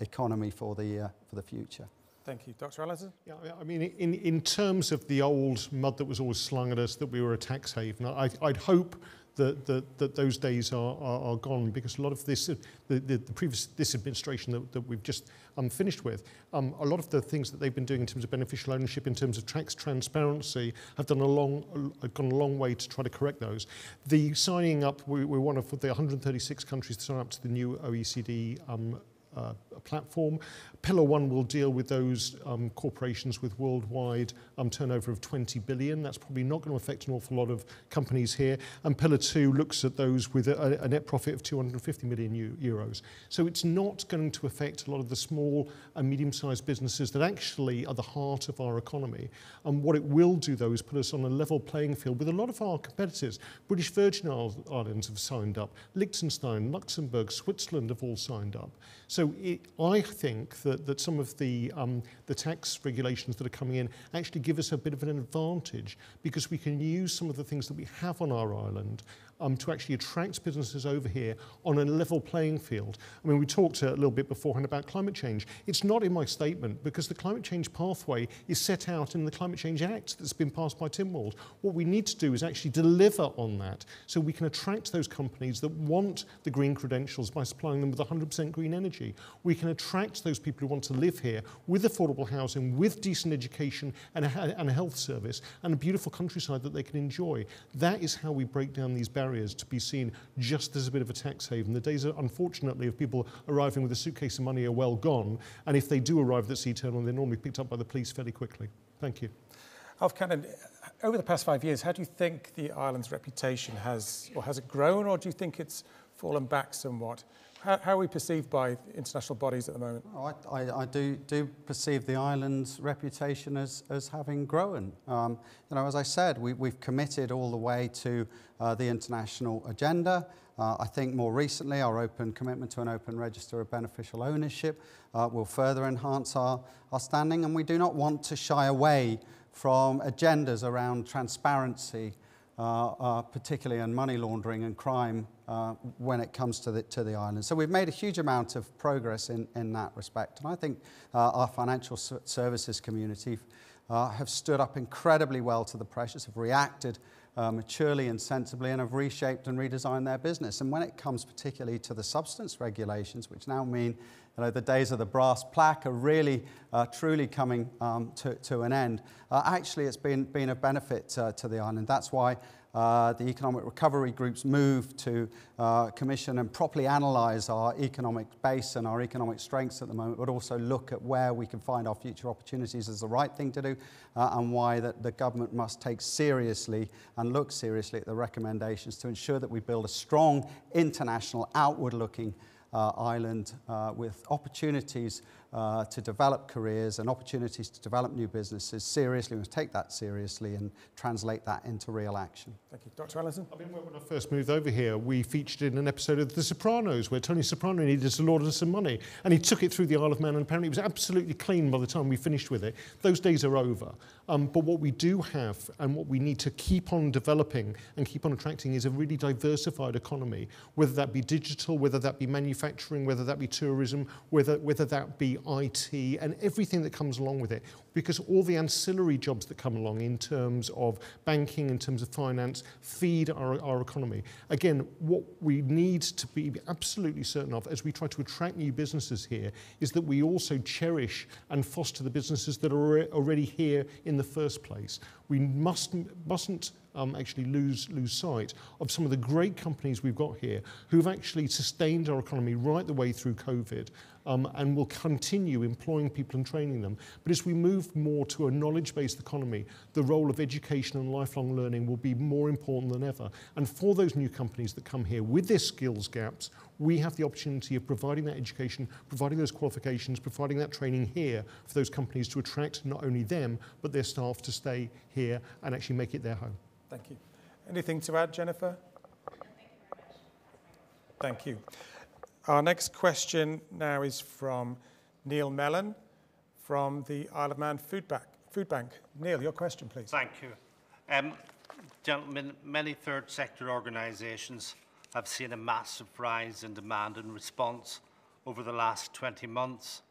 economy for the future. Thank you. Dr. Allinson? Yeah, I mean, in terms of the old mud that was always slung at us that we were a tax haven, I'd hope that those days are gone, because a lot of this, this administration that we've just finished with, a lot of the things that they've been doing in terms of beneficial ownership, in terms of tax transparency, have gone a long way to try to correct those. The signing up, we're one of the 136 countries to sign up to the new OECD a platform. Pillar 1 will deal with those corporations with worldwide turnover of 20 billion. That's probably not going to affect an awful lot of companies here. And Pillar 2 looks at those with a net profit of 250 million euros. So it's not going to affect a lot of the small and medium-sized businesses that actually are the heart of our economy. And what it will do, though, is put us on a level playing field with a lot of our competitors. British Virgin Islands have signed up. Liechtenstein, Luxembourg, Switzerland have all signed up. So I think that some of the tax regulations that are coming in actually give us a bit of an advantage, because we can use some of the things that we have on our island to actually attract businesses over here on a level playing field. I mean, we talked a little bit beforehand about climate change. It's not in my statement, because the climate change pathway is set out in the Climate Change Act that's been passed by Tynwald. What we need to do is actually deliver on that, so we can attract those companies that want the green credentials by supplying them with 100% green energy. We can attract those people who want to live here with affordable housing, with decent education and a health service, and a beautiful countryside that they can enjoy. That is how we break down these barriers to be seen just as a bit of a tax haven. The days, unfortunately, of people arriving with a suitcase of money are well gone, and if they do arrive at Sea Terminal, they're normally picked up by the police fairly quickly. Thank you. Alf Cannan, over the past 5 years, how do you think the island's reputation has it grown, or do you think it's fallen back somewhat? How are we perceived by international bodies at the moment? Oh, I do perceive the island's reputation as having grown. As I said, we've committed all the way to the international agenda. I think more recently our open commitment to an open register of beneficial ownership will further enhance our standing, and we do not want to shy away from agendas around transparency, particularly in money laundering and crime when it comes to the island. So we've made a huge amount of progress in that respect. And I think our financial services community have stood up incredibly well to the pressures, have reacted maturely and sensibly, and have reshaped and redesigned their business. And when it comes particularly to the substance regulations, which now mean the days of the brass plaque are really truly coming to an end, actually it's been a benefit to the island. That's why the Economic Recovery Group's move to commission and properly analyse our economic base and our economic strengths at the moment, but also look at where we can find our future opportunities is the right thing to do, and why that the government must take seriously and look seriously at the recommendations to ensure that we build a strong international outward-looking island with opportunities to develop careers and opportunities to develop new businesses seriously. We must take that seriously and translate that into real action. Thank you. Dr. Allinson? I mean, when I first moved over here, we featured in an episode of The Sopranos where Tony Soprano needed to launder some money, and he took it through the Isle of Man, and apparently it was absolutely clean by the time we finished with it. Those days are over. But what we do have, and what we need to keep on developing and keep on attracting, is a really diversified economy, whether that be digital, whether that be manufacturing, whether that be tourism, whether that be IT, and everything that comes along with it. Because all the ancillary jobs that come along in terms of banking, in terms of finance, feed our economy. Again, what we need to be absolutely certain of as we try to attract new businesses here is that we also cherish and foster the businesses that are already here in the first place. We mustn't actually lose sight of some of the great companies we've got here who've actually sustained our economy right the way through COVID, and will continue employing people and training them. But as we move more to a knowledge-based economy, the role of education and lifelong learning will be more important than ever. And for those new companies that come here with their skills gaps, we have the opportunity of providing that education, providing those qualifications, providing that training here for those companies to attract not only them, but their staff to stay here and actually make it their home. Thank you. Anything to add, Jennifer? Thank you. Our next question now is from Neil Mellon from the Isle of Man Food Bank. Neil, your question, please. Thank you. Gentlemen, many third sector organisations have seen a massive rise in demand and response over the last 20 months.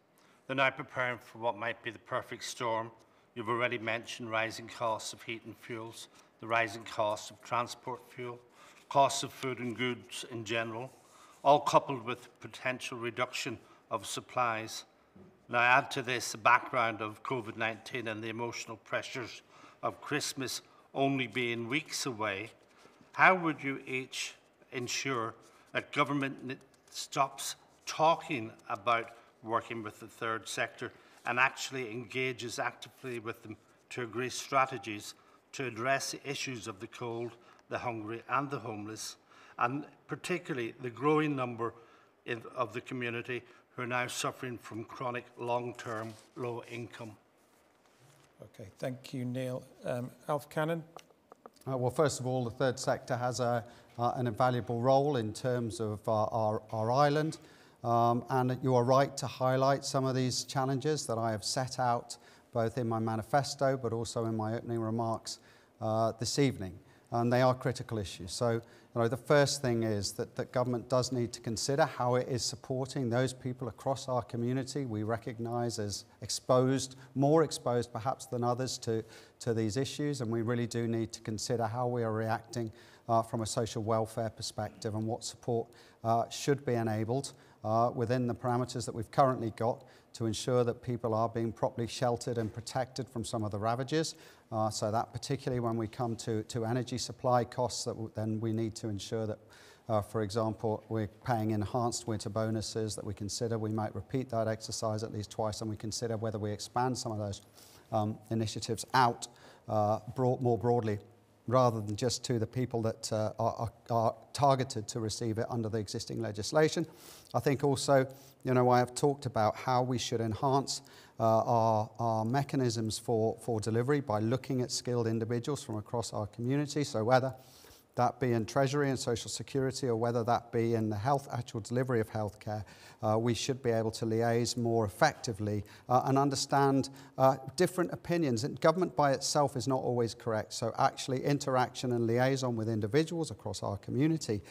They're now preparing for what might be the perfect storm. You've already mentioned rising costs of heat and fuels, the rising costs of transport fuel, costs of food and goods in general, all coupled with potential reduction of supplies. Now add to this the background of COVID-19 and the emotional pressures of Christmas only being weeks away. How would you each ensure that government stops talking about working with the third sector and actually engages actively with them to agree strategies to address the issues of the cold, the hungry and the homeless, and particularly the growing number of the community who are now suffering from chronic long-term low income. Okay, thank you, Neil. Alf Cannan? Well, first of all, the third sector has an invaluable role in terms of our island. And you are right to highlight some of these challenges that I have set out both in my manifesto but also in my opening remarks this evening. And they are critical issues. So the first thing is that government does need to consider how it is supporting those people across our community we recognise as exposed, more exposed perhaps than others to these issues. And we really do need to consider how we are reacting from a social welfare perspective and what support should be enabled within the parameters that we've currently got to ensure that people are being properly sheltered and protected from some of the ravages. So that particularly when we come to energy supply costs, then we need to ensure that, for example, we're paying enhanced winter bonuses, that we consider we might repeat that exercise at least twice, and we consider whether we expand some of those initiatives out more broadly, rather than just to the people that are targeted to receive it under the existing legislation. I think also, I have talked about how we should enhance our mechanisms for delivery by looking at skilled individuals from across our community. So whether that be in Treasury and Social Security or whether that be in the actual delivery of healthcare, we should be able to liaise more effectively and understand different opinions. And government by itself is not always correct. So actually interaction and liaison with individuals across our community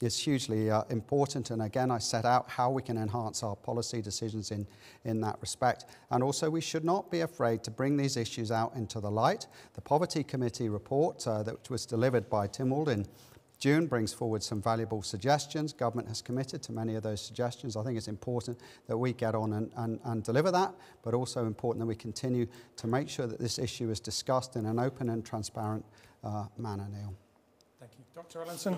is hugely important. And again, I set out how we can enhance our policy decisions in that respect. And also, we should not be afraid to bring these issues out into the light. The Poverty Committee report that was delivered by Tynwald in June brings forward some valuable suggestions. Government has committed to many of those suggestions. I think it's important that we get on and deliver that, but also important that we continue to make sure that this issue is discussed in an open and transparent manner, Neil. Thank you. Dr. Allinson?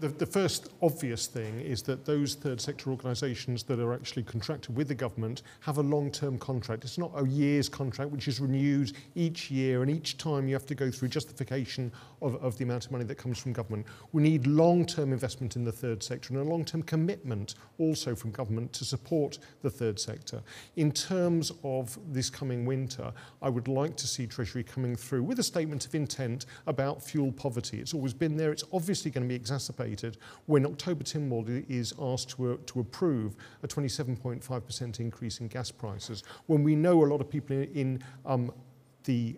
The first obvious thing is that those third sector organisations that are actually contracted with the government have a long-term contract. It's not a year's contract which is renewed each year, and each time you have to go through justification of the amount of money that comes from government. We need long-term investment in the third sector and a long-term commitment also from government to support the third sector. In terms of this coming winter, I would like to see Treasury coming through with a statement of intent about fuel poverty. It's always been there. It's obviously going to be exacerbated when October Tynwald is asked to approve a 27.5% increase in gas prices, when we know a lot of people in the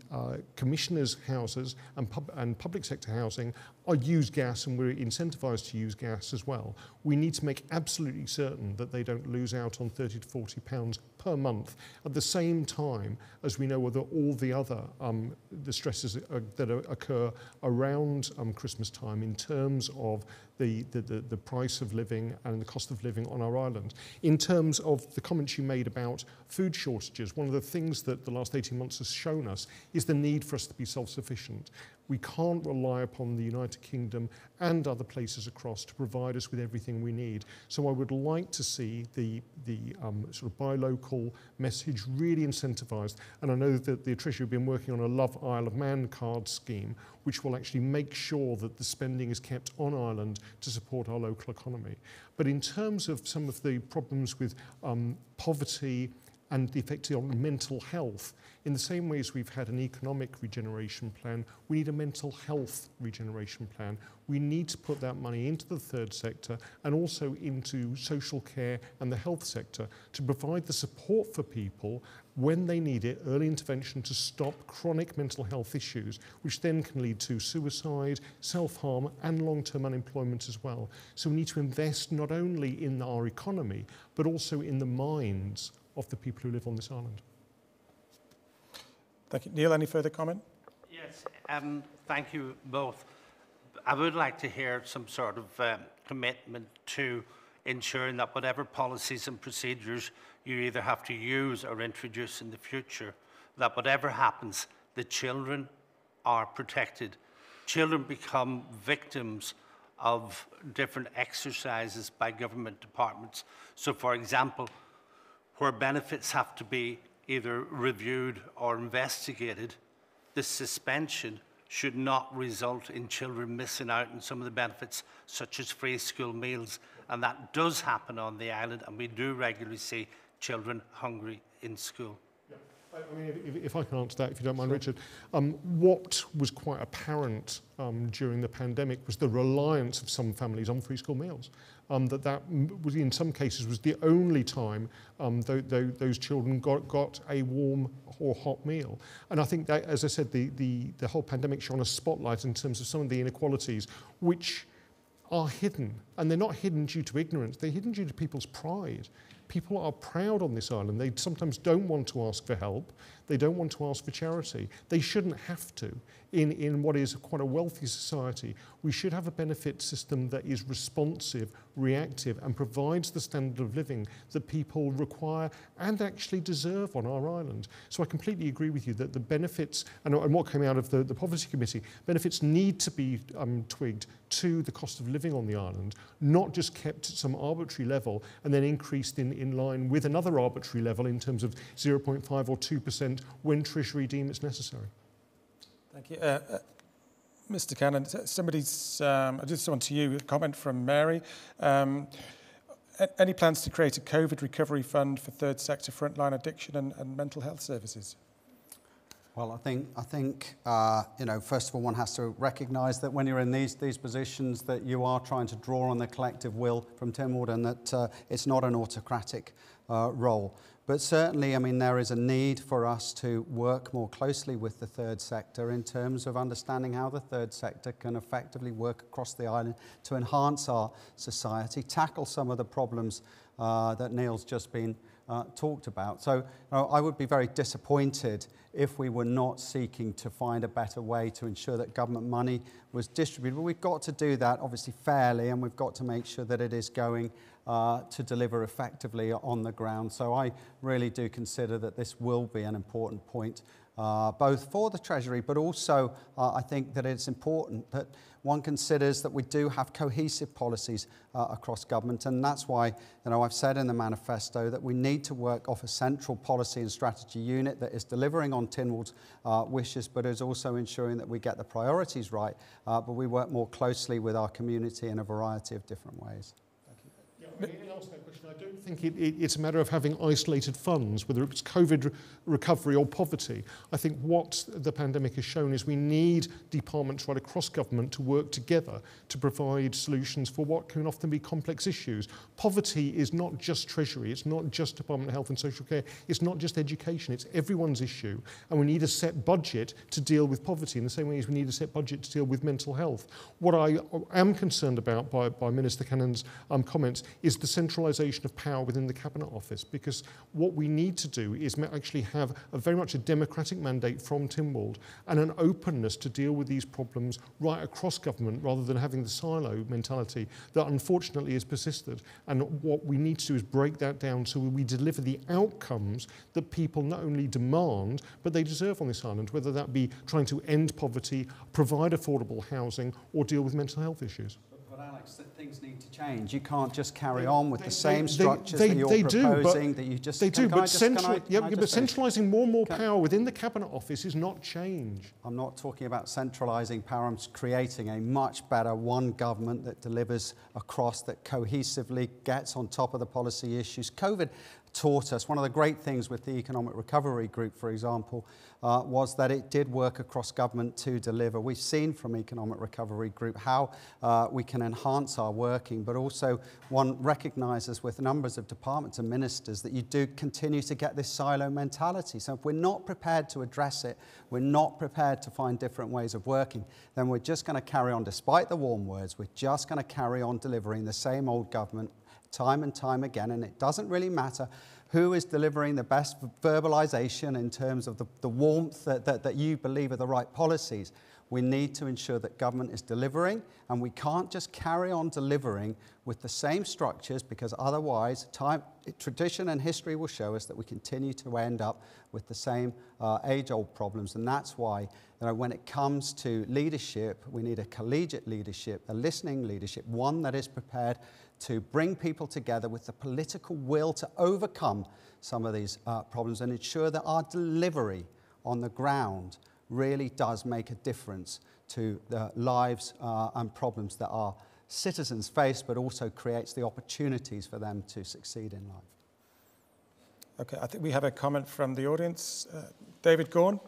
commissioners' houses and public sector housing use gas, and we're incentivised to use gas as well. We need to make absolutely certain that they don't lose out on £30 to £40 per month at the same time as we know whether all the other the stresses that occur around Christmas time in terms of the price of living and the cost of living on our island. In terms of the comments you made about food shortages, one of the things that the last 18 months has shown us is the need for us to be self-sufficient. We can't rely upon the United Kingdom and other places across to provide us with everything we need. So I would like to see the sort of buy local message really incentivised. And I know that the Treasury have been working on a Love Isle of Man card scheme, which will actually make sure that the spending is kept on Ireland to support our local economy. But in terms of some of the problems with poverty and the effect on mental health, in the same way as we've had an economic regeneration plan, we need a mental health regeneration plan. We need to put that money into the third sector and also into social care and the health sector to provide the support for people when they need it, early intervention to stop chronic mental health issues, which then can lead to suicide, self-harm and long-term unemployment as well. So we need to invest not only in our economy, but also in the minds of the people who live on this island. Thank you. Neil, any further comment? Yes, thank you both. I would like to hear some sort of commitment to ensuring that whatever policies and procedures you either have to use or introduce in the future, that whatever happens, the children are protected. Children become victims of different exercises by government departments. So, for example, where benefits have to be either reviewed or investigated, the suspension should not result in children missing out on some of the benefits, such as free school meals. And that does happen on the island, and we do regularly see children hungry in school. I mean, if I can answer that, if you don't mind, Richard. What was quite apparent during the pandemic was the reliance of some families on free school meals. That was, in some cases, was the only time those children got a warm or hot meal. And I think that, as I said, the whole pandemic shone a spotlight in terms of some of the inequalities which are hidden. And they're not hidden due to ignorance, they're hidden due to people's pride. People are proud on this island. They sometimes don't want to ask for help. They don't want to ask for charity. They shouldn't have to. In what is quite a wealthy society, we should have a benefit system that is responsive, reactive, and provides the standard of living that people require and actually deserve on our island. So I completely agree with you that the benefits, and what came out of the Poverty Committee, benefits need to be twigged to the cost of living on the island, not just kept at some arbitrary level and then increased in line with another arbitrary level in terms of 0.5 or 2% when Treasury deem it's necessary. Thank you. Mr. Cannan, I just want to you, a comment from Mary. Any plans to create a COVID recovery fund for third sector frontline addiction and mental health services? Well, I think you know, first of all, one has to recognise that when you're in these positions, that you are trying to draw on the collective will from Tynwald, and that it's not an autocratic role. But certainly, I mean, there is a need for us to work more closely with the third sector in terms of understanding how the third sector can effectively work across the island to enhance our society, tackle some of the problems that Neil's just been talked about. So I would be very disappointed if we were not seeking to find a better way to ensure that government money was distributed. But we've got to do that obviously fairly, and we've got to make sure that it is going to deliver effectively on the ground. So I really do consider that this will be an important point, both for the Treasury, but also I think that it's important that one considers that we do have cohesive policies across government, and that's why I've said in the manifesto that we need to work off a central policy and strategy unit that is delivering on Tynwald's wishes, but is also ensuring that we get the priorities right, but we work more closely with our community in a variety of different ways. I don't think it's a matter of having isolated funds, whether it's COVID recovery or poverty. I think what the pandemic has shown is we need departments right across government to work together to provide solutions for what can often be complex issues. Poverty is not just Treasury, it's not just Department of Health and Social Care, it's not just education, it's everyone's issue. And we need a set budget to deal with poverty in the same way as we need a set budget to deal with mental health. What I am concerned about by Minister Cannan's comments is the centralisation of power within the Cabinet Office, because what we need to do is actually have very much a democratic mandate from Tynwald and an openness to deal with these problems right across government rather than having the silo mentality that unfortunately has persisted. And what we need to do is break that down so we deliver the outcomes that people not only demand but they deserve on this island, whether that be trying to end poverty, provide affordable housing or deal with mental health issues. But Alex, that things need to change. You can't just carry on with the same structures that you're proposing. But centralising more and more power within the Cabinet Office is not change. I'm not talking about centralising power. I'm creating a much better one government that delivers across, that cohesively gets on top of the policy issues. COVID taught us, one of the great things with the Economic Recovery Group, for example, was that it did work across government to deliver. We've seen from Economic Recovery Group how we can enhance our working, but also one recognises with numbers of departments and ministers that you do continue to get this silo mentality. So if we're not prepared to address it, we're not prepared to find different ways of working, then we're just going to carry on, despite the warm words, we're just going to carry on delivering the same old government time and time again, and it doesn't really matter who is delivering the best verbalisation in terms of the warmth that you believe are the right policies. We need to ensure that government is delivering, and we can't just carry on delivering with the same structures, because otherwise tradition and history will show us that we continue to end up with the same age-old problems. And that's why, when it comes to leadership, we need a collegiate leadership, a listening leadership, one that is prepared to bring people together with the political will to overcome some of these problems and ensure that our delivery on the ground really does make a difference to the lives and problems that our citizens face, but also creates the opportunities for them to succeed in life. Okay, I think we have a comment from the audience. David Gorn.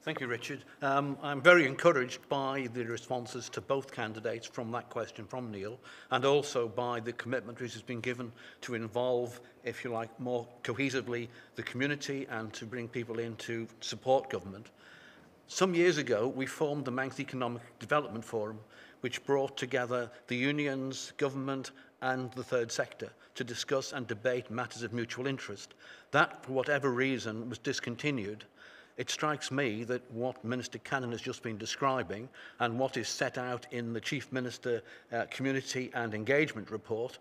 Thank you, Richard. I'm very encouraged by the responses to both candidates from that question from Neil, and also by the commitment which has been given to involve, if you like, more cohesively the community and to bring people in to support government. Some years ago, we formed the Manx Economic Development Forum, which brought together the unions, government, and the third sector to discuss and debate matters of mutual interest. That, for whatever reason, was discontinued. It strikes me that what Minister Cannan has just been describing and what is set out in the Chief Minister Community and Engagement Report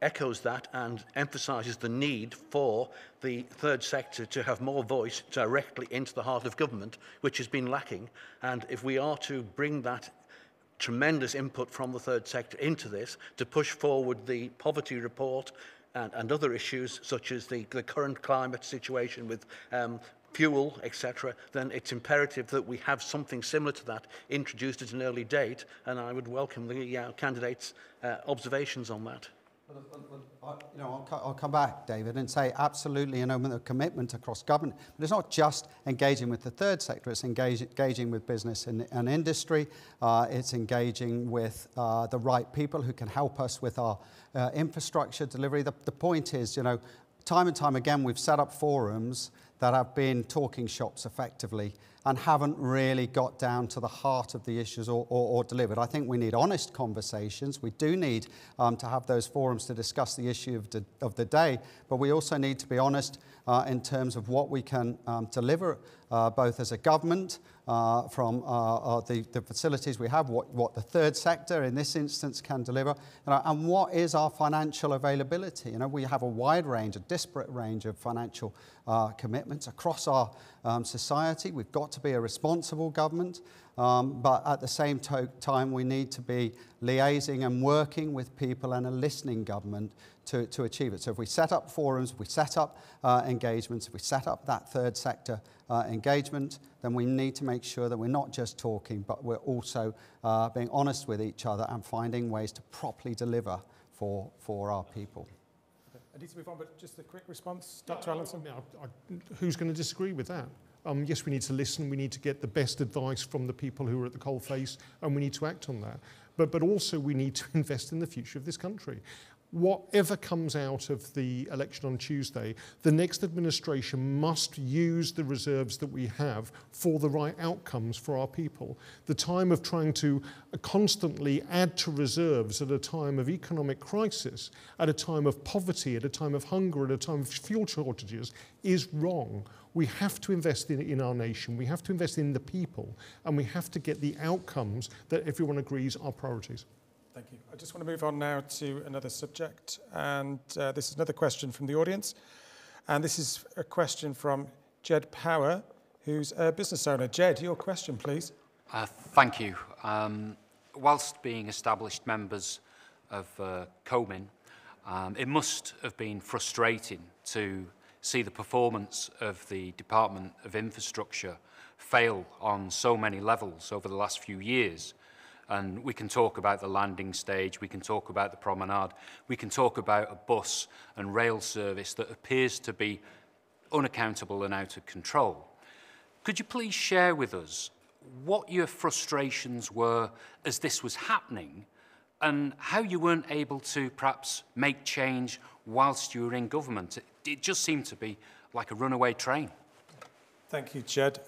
echoes that and emphasises the need for the third sector to have more voice directly into the heart of government, which has been lacking. And if we are to bring that tremendous input from the third sector into this to push forward the poverty report and other issues such as the current climate situation with fuel, etc., then it's imperative that we have something similar to that introduced at an early date, and I would welcome the candidates' observations on that. I'll come back, David, and say absolutely, the commitment across government. But it's not just engaging with the third sector, it's engaging with business and industry. It's engaging with the right people who can help us with our infrastructure delivery. The point is, time and time again, we've set up forums that have been talking shops effectively and haven't really got down to the heart of the issues or delivered. I think we need honest conversations. We do need to have those forums to discuss the issue of the day, but we also need to be honest in terms of what we can deliver, both as a government, from the facilities we have, what the third sector in this instance can deliver, and what is our financial availability. We have a wide range, a disparate range of financial commitments across our society. We've got to be a responsible government, but at the same time we need to be liaising and working with people and a listening government to achieve it. So if we set up forums, if we set up engagements, if we set up that third sector engagement, then we need to make sure that we're not just talking, but we're also being honest with each other and finding ways to properly deliver for our people. I need to move on, but just a quick response, Dr. Allinson. Who's going to disagree with that? Yes, we need to listen, we need to get the best advice from the people who are at the coalface, and we need to act on that. But also we need to invest in the future of this country. Whatever comes out of the election on Tuesday, the next administration must use the reserves that we have for the right outcomes for our people. The time of trying to constantly add to reserves at a time of economic crisis, at a time of poverty, at a time of hunger, at a time of fuel shortages is wrong. We have to invest in our nation, we have to invest in the people, and we have to get the outcomes that everyone agrees are priorities. Thank you. I just want to move on now to another subject, and this is another question from the audience. And this is a question from Jed Power, who's a business owner. Jed, your question, please. Thank you. Whilst being established members of Comin, it must have been frustrating to see the performance of the Department of Infrastructure fail on so many levels over the last few years. And we can talk about the landing stage, we can talk about the promenade, we can talk about a bus and rail service that appears to be unaccountable and out of control. Could you please share with us what your frustrations were as this was happening and how you weren't able to perhaps make change whilst you were in government? It just seemed to be like a runaway train. Thank you, Jed.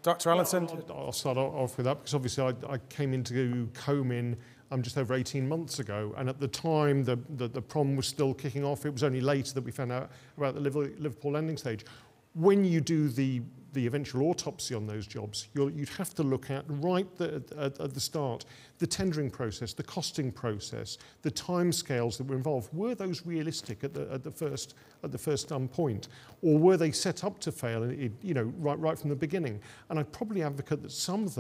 Dr. Allinson? I'll start off with that because obviously I came into Comin just over 18 months ago, and at the time the prom was still kicking off. It was only later that we found out about the Liverpool landing stage. When you do the the eventual autopsy on those jobs, you'd have to look at right at the start, the tendering process, the costing process, the timescales that were involved. Were those realistic at the first point, or were they set up to fail? Right from the beginning. And I'd probably advocate that some of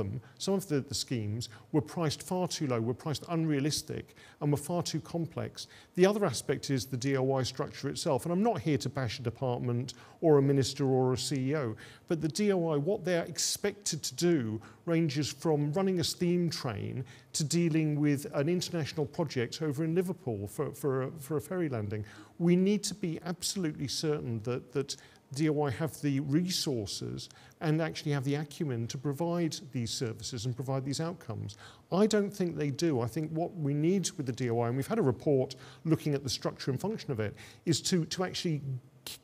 the schemes were priced far too low, were priced unrealistic, and were far too complex. The other aspect is the DOI structure itself, and I'm not here to bash a department or a minister or a CEO, but the DOI, what they're expected to do ranges from running a steam train to dealing with an international project over in Liverpool for a ferry landing. We need to be absolutely certain that DOI have the resources and actually have the acumen to provide these services and provide these outcomes. I don't think they do. I think what we need with the DOI, and we've had a report looking at the structure and function of it, is to actually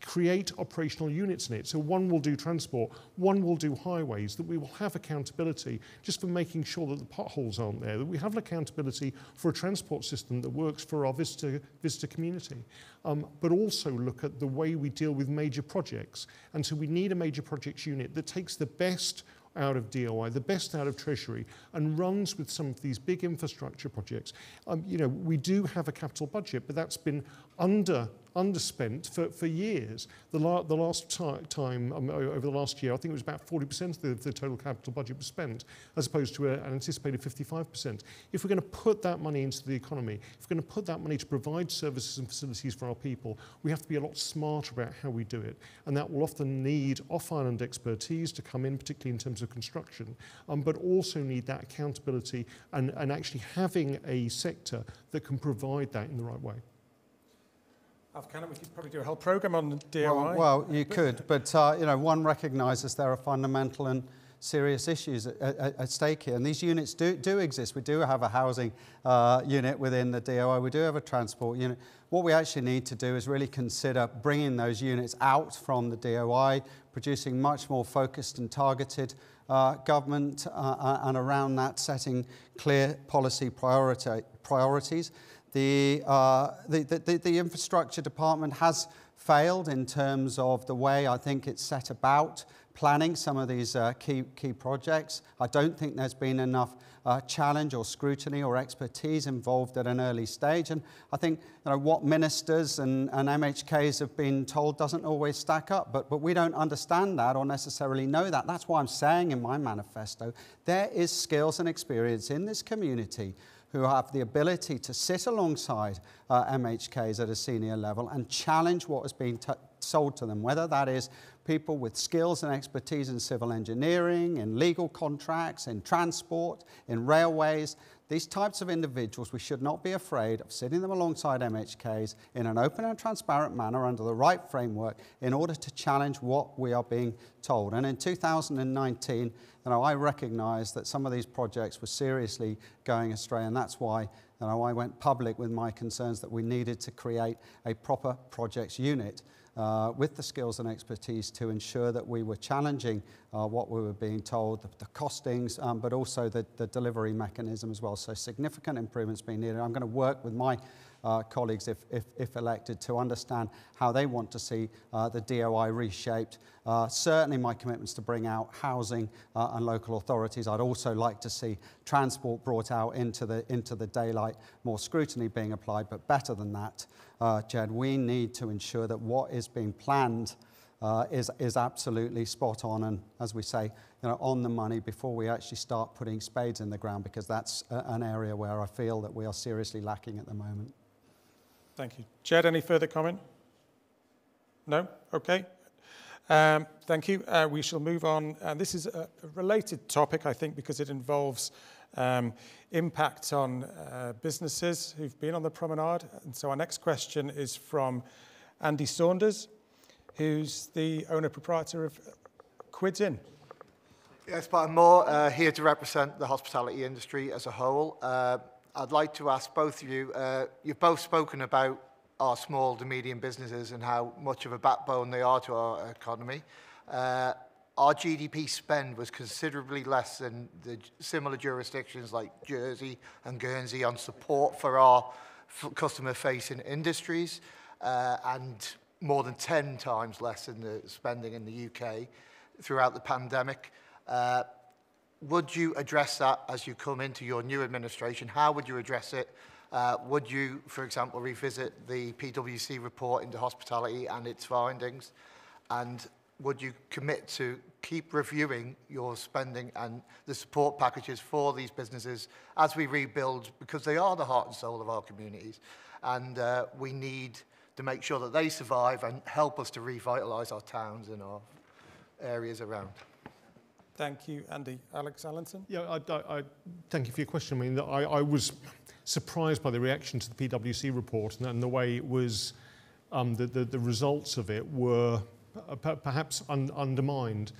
create operational units in it. So one will do transport, one will do highways, that we will have accountability just for making sure that the potholes aren't there, that we have accountability for a transport system that works for our visitor community. But also look at the way we deal with major projects. And so we need a major projects unit that takes the best out of DOI, the best out of Treasury, and runs with some of these big infrastructure projects. We do have a capital budget, but that's been underspent for years. The last time, over the last year, I think it was about 40% of the total capital budget was spent, as opposed to an anticipated 55%. If we're going to put that money into the economy, if we're going to put that money to provide services and facilities for our people, we have to be a lot smarter about how we do it. And that will often need off-island expertise to come in, particularly in terms of construction, but also need that accountability and actually having a sector that can provide that in the right way. Cannan, we could probably do a whole programme on DOI. Well, you could, but one recognises there are fundamental and serious issues at stake here. And these units do exist. We do have a housing unit within the DOI. We do have a transport unit. What we actually need to do is really consider bringing those units out from the DOI, producing much more focused and targeted government, and around that setting clear policy priorities. The infrastructure department has failed in terms of the way I think it's set about planning some of these key projects. I don't think there's been enough challenge or scrutiny or expertise involved at an early stage. And I think what ministers and MHKs have been told doesn't always stack up. But we don't understand that or necessarily know that. That's why I'm saying in my manifesto, there is skills and experience in this community who have the ability to sit alongside MHKs at a senior level and challenge what is being sold to them, whether that is people with skills and expertise in civil engineering, in legal contracts, in transport, in railways. These types of individuals, we should not be afraid of sitting them alongside MHKs in an open and transparent manner under the right framework in order to challenge what we are being told. And in 2019, I recognised that some of these projects were seriously going astray, and that's why I went public with my concerns that we needed to create a proper projects unit with the skills and expertise to ensure that we were challenging what we were being told, the costings, but also the delivery mechanism as well. So significant improvements being needed. I'm going to work with my colleagues, if elected, to understand how they want to see the DOI reshaped. Certainly my commitments to bring out housing and local authorities. I'd also like to see transport brought out into the daylight, more scrutiny being applied, but better than that, Jed, we need to ensure that what is being planned is absolutely spot on and, as we say, on the money before we actually start putting spades in the ground, because that's an area where I feel that we are seriously lacking at the moment. Thank you. Jed, any further comment? No? Okay. Thank you. We shall move on. This is a related topic, I think, because it involves impact on businesses who've been on the promenade. And so our next question is from Andy Saunders, who's the owner-proprietor of Quids Inn. Yes, but I'm more here to represent the hospitality industry as a whole. I'd like to ask both of you, you've both spoken about our small to medium businesses and how much of a backbone they are to our economy. Our GDP spend was considerably less than the similar jurisdictions like Jersey and Guernsey on support for our customer-facing industries, and more than 10 times less than the spending in the UK. throughout the pandemic. Would you address that as you come into your new administration? How would you address it? Would you, for example, revisit the PwC report into hospitality and its findings? And would you commit to keep reviewing your spending and the support packages for these businesses as we rebuild, because they are the heart and soul of our communities, and we need to make sure that they survive and help us to revitalise our towns and our areas around? Thank you, Andy. Alex Allinson? Yeah, I thank you for your question. I mean, I was surprised by the reaction to the PwC report and the way it was, the results of it were perhaps undermined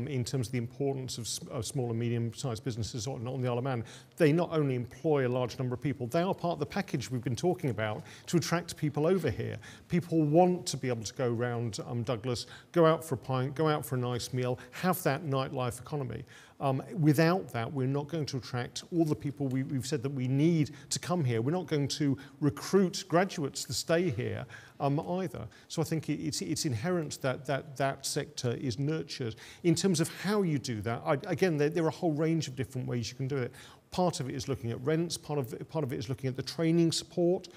in terms of the importance of small and medium-sized businesses on the Isle of Man. They not only employ a large number of people, they are part of the package we've been talking about to attract people over here. People want to be able to go around Douglas, go out for a pint, go out for a nice meal, have that nightlife economy. Without that, we're not going to attract all the people we've said that we need to come here. We're not going to recruit graduates to stay here either. So I think it's inherent that sector is nurtured. In terms of how you do that, again, there are a whole range of different ways you can do it. Part of it is looking at rents, part of it is looking at the training support,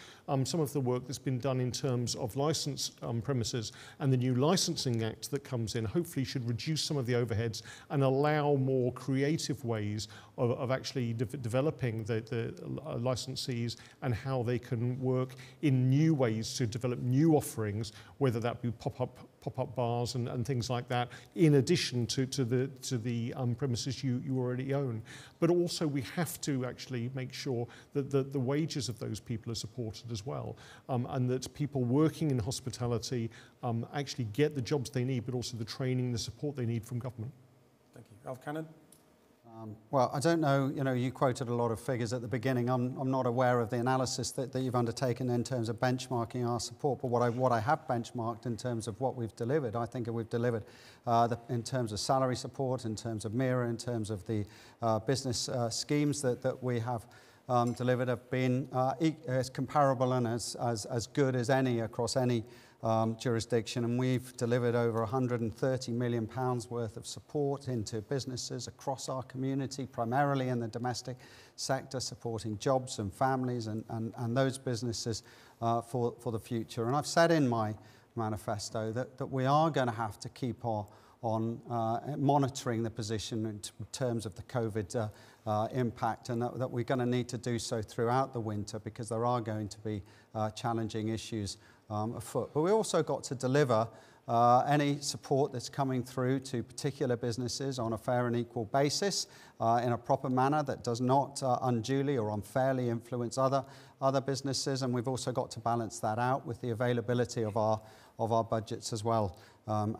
some of the work that's been done in terms of licence premises, and the new licensing act that comes in hopefully should reduce some of the overheads and allow more creative ways of actually developing the licensees and how they can work in new ways to develop new offerings, whether that be pop-up bars and things like that, in addition to the premises you already own. But also we have to actually make sure that the wages of those people are supported as well, and that people working in hospitality actually get the jobs they need, but also the training, the support they need from government. Thank you. Alf Cannan? Well, I don't know, you quoted a lot of figures at the beginning. I'm not aware of the analysis that you've undertaken in terms of benchmarking our support, but what I have benchmarked in terms of what we've delivered, I think we've delivered in terms of salary support, in terms of MIRA, in terms of the business schemes that we have delivered have been as comparable and as good as any across any jurisdiction, and we've delivered over £130 million worth of support into businesses across our community, primarily in the domestic sector, supporting jobs and families and those businesses for the future. And I've said in my manifesto that we are going to have to keep on monitoring the position in terms of the COVID impact, and that we're going to need to do so throughout the winter, because there are going to be challenging issues afoot. But we also got to deliver any support that's coming through to particular businesses on a fair and equal basis in a proper manner that does not unduly or unfairly influence other businesses, and we've also got to balance that out with the availability of our budgets as well.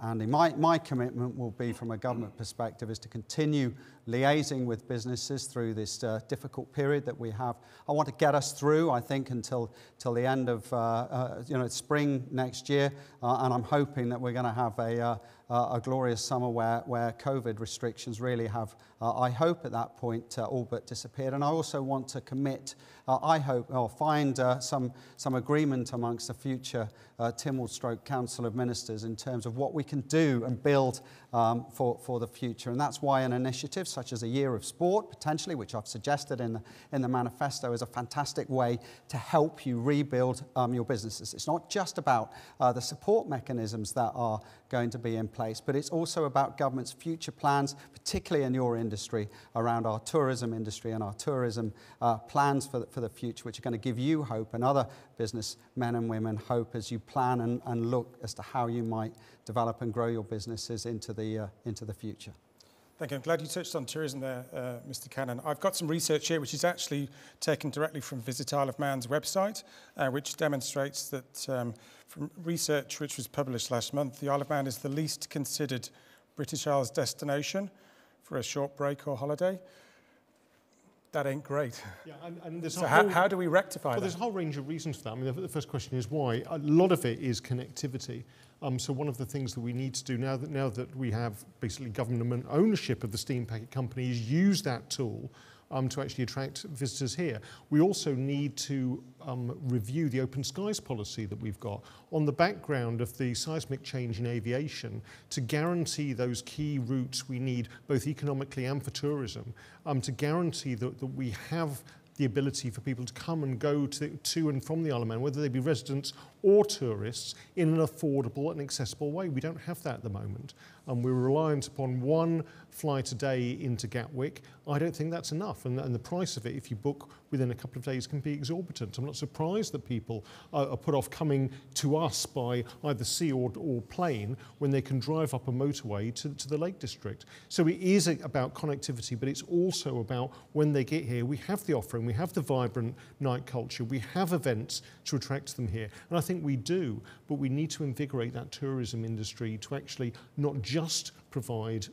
Andy, my commitment will be, from a government perspective, is to continue liaising with businesses through this difficult period that we have. I want to get us through, I think, until the end of spring next year, and I'm hoping that we're going to have a glorious summer where COVID restrictions really have, I hope at that point, all but disappeared. And I also want to commit, I hope, or find some agreement amongst the future Tynwald / Council of Ministers in terms of what we can do and build for the future. And that's why an initiative such as a year of sport, potentially, which I've suggested in the manifesto, is a fantastic way to help you rebuild your businesses. It's not just about the support mechanisms that are going to be in place, but it's also about government's future plans, particularly in your industry, around our tourism industry and our tourism plans for the future, which are going to give you hope and other businessmen and women hope as you plan and look as to how you might develop and grow your businesses into the future. Thank you. I'm glad you touched on tourism there, Mr. Cannan. I've got some research here which is actually taken directly from Visit Isle of Man's website, which demonstrates that from research which was published last month, the Isle of Man is the least considered British Isles destination for a short break or holiday. That ain't great. Yeah, and there's how do we rectify that? There's a whole range of reasons for that. I mean, the first question is why. A lot of it is connectivity. So one of the things that we need to do now that we have basically government ownership of the steam packet company is use that tool to actually attract visitors here. We also need to review the open skies policy that we've got on the background of the seismic change in aviation to guarantee those key routes we need both economically and for tourism, to guarantee that we have the ability for people to come and go to and from the Isle of Man, whether they be residents or tourists, in an affordable and accessible way. We don't have that at the moment. We're reliant upon one flight a day into Gatwick. I don't think that's enough, and the price of it, if you book within a couple of days, can be exorbitant. I'm not surprised that people are put off coming to us by either sea or plane when they can drive up a motorway to the Lake District. So it is about connectivity, but it's also about when they get here, we have the offering, we have the vibrant night culture, we have events to attract them here. And I think we do, but we need to invigorate that tourism industry to actually not just provide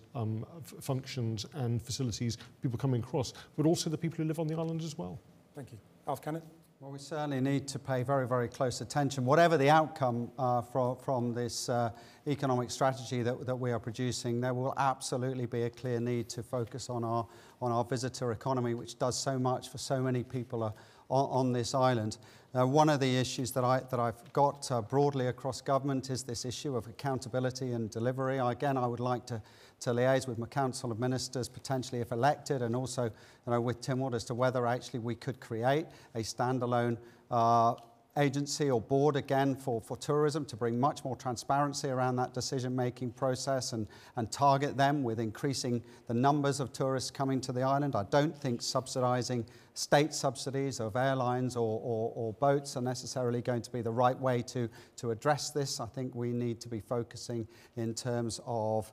functions and facilities people coming across, but also the people who live on the island as well. Thank you. Alf Cannan? Well, we certainly need to pay very, very close attention. Whatever the outcome from this economic strategy that we are producing, there will absolutely be a clear need to focus on our visitor economy, which does so much for so many people on this island. One of the issues that I've got broadly across government is this issue of accountability and delivery. Again, I would like to liaise with my Council of Ministers, potentially if elected, and also with Tynwald as to whether actually we could create a standalone agency or board again for tourism to bring much more transparency around that decision-making process and target them with increasing the numbers of tourists coming to the island. I don't think subsidising state subsidies of airlines or boats are necessarily going to be the right way to address this. I think we need to be focusing in terms of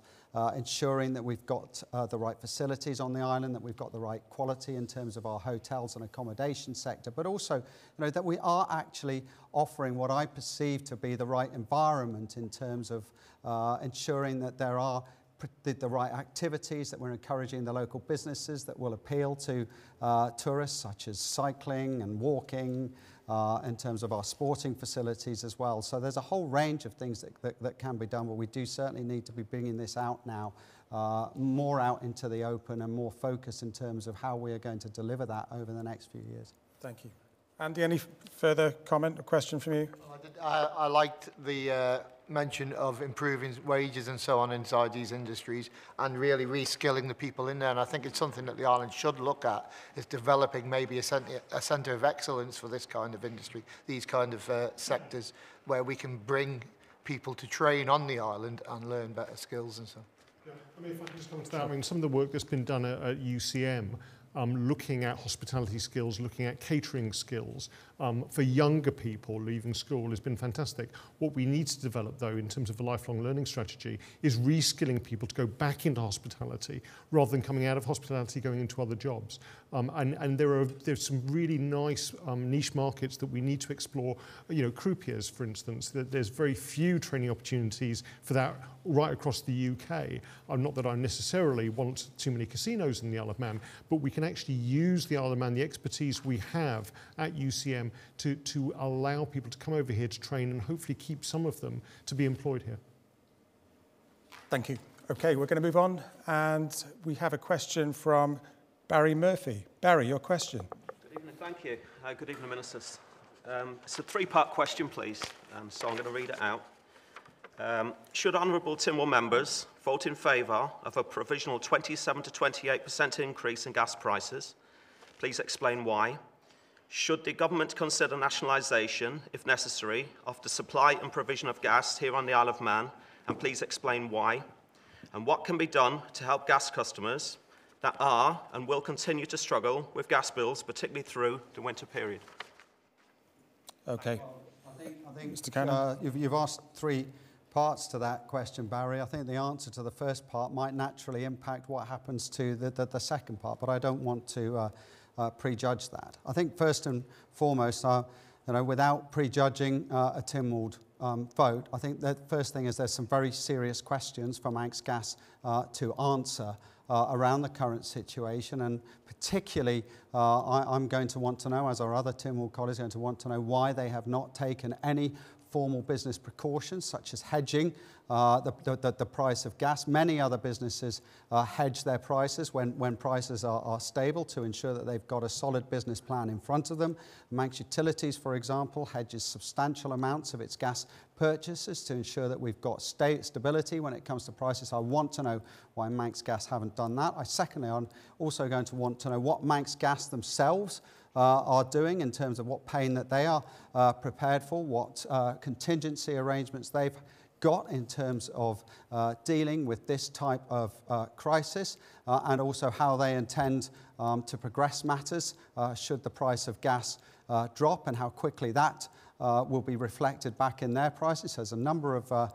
ensuring that we've got the right facilities on the island, that we've got the right quality in terms of our hotels and accommodation sector, but also that we are actually offering what I perceive to be the right environment in terms of ensuring that there are the right activities, that we're encouraging the local businesses that will appeal to tourists, such as cycling and walking, in terms of our sporting facilities as well. So there's a whole range of things that can be done, but we do certainly need to be bringing this out now, more out into the open and more focus in terms of how we are going to deliver that over the next few years. Thank you. Andy, any further comment or question from you? I liked the mention of improving wages and so on inside these industries and really reskilling the people in there. And I think it's something that the island should look at, is developing maybe a centre of excellence for this kind of industry, these kind of sectors, where we can bring people to train on the island and learn better skills and so on. Yeah, I mean, if I can just come to that, I mean, some of the work that's been done at UCM, looking at hospitality skills, looking at catering skills for younger people leaving school has been fantastic. What we need to develop, though, in terms of a lifelong learning strategy, is reskilling people to go back into hospitality rather than coming out of hospitality going into other jobs. And there's some really nice niche markets that we need to explore. Croupiers, for instance, there's very few training opportunities for that right across the UK. Not that I necessarily want too many casinos in the Isle of Man, but we can actually use the Isle of Man, the expertise we have at UCM, to allow people to come over here to train and hopefully keep some of them to be employed here. Thank you. Okay, we're going to move on, and we have a question from Barry Murphy. Barry, your question. Good evening, thank you. Good evening, Ministers. It's a three-part question, please, so I'm going to read it out. Should Honourable Tynwald members vote in favour of a provisional 27 to 28% increase in gas prices? Please explain why. Should the government consider nationalisation, if necessary, of the supply and provision of gas here on the Isle of Man? And please explain why. And what can be done to help gas customers that are and will continue to struggle with gas bills, particularly through the winter period? Okay. I think Mr. Cannan? You've asked three parts to that question, Barry. I think the answer to the first part might naturally impact what happens to the second part, but I don't want to prejudge that. I think first and foremost, without prejudging a Tynwald vote, I think the first thing is there's some very serious questions for Manx Gas to answer around the current situation, and particularly I'm going to want to know, as our other Tynwald colleagues are going to want to know, why they have not taken any formal business precautions such as hedging the price of gas. Many other businesses hedge their prices when prices are stable to ensure that they've got a solid business plan in front of them. Manx Utilities, for example, hedges substantial amounts of its gas purchases to ensure that we've got stability when it comes to prices. I want to know why Manx Gas haven't done that. Secondly, I'm also going to want to know what Manx Gas themselves are doing in terms of what pain that they are prepared for, what contingency arrangements they've got in terms of dealing with this type of crisis, and also how they intend to progress matters should the price of gas drop, and how quickly that will be reflected back in their prices. There's a number of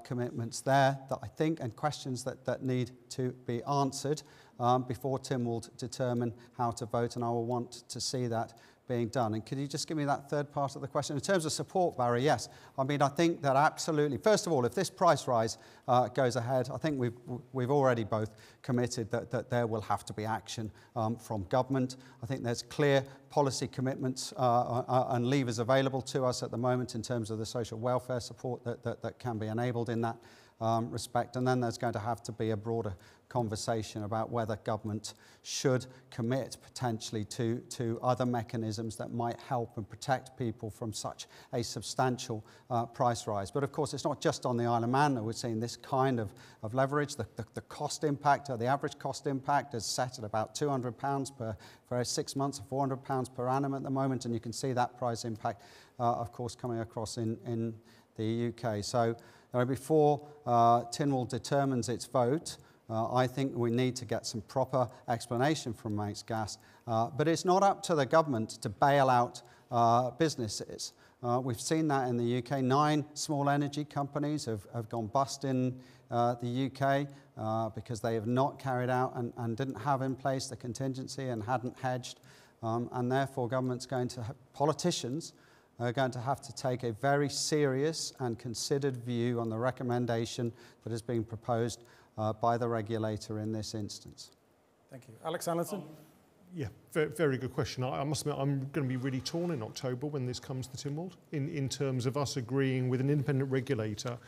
commitments there that I think, and questions that need to be answered before Tynwald determine how to vote, and I will want to see that being done. And could you just give me that third part of the question? In terms of support, Barry, yes. I mean, I think that absolutely, first of all, if this price rise goes ahead, I think we've already both committed that there will have to be action from government. I think there's clear policy commitments and levers available to us at the moment in terms of the social welfare support that can be enabled in that respect. And then there's going to have to be a broader conversation about whether government should commit potentially to other mechanisms that might help and protect people from such a substantial price rise. But of course, it's not just on the Isle of Man that we're seeing this kind of leverage. The cost impact, the average cost impact is set at about £200 for 6 months, £400 per annum at the moment, and you can see that price impact, of course, coming across in the UK. So before Tynwald determines its vote, I think we need to get some proper explanation from Manx Gas. But it's not up to the government to bail out businesses. We've seen that in the UK. 9 small energy companies have gone bust in the UK because they have not carried out and didn't have in place the contingency and hadn't hedged. And therefore, politicians are going to have to take a very serious and considered view on the recommendation that is being proposed by the regulator in this instance. Thank you. Alex Allinson? Yeah, very good question. I must admit, I'm going to be really torn in October when this comes to Tynwald, in terms of us agreeing with an independent regulator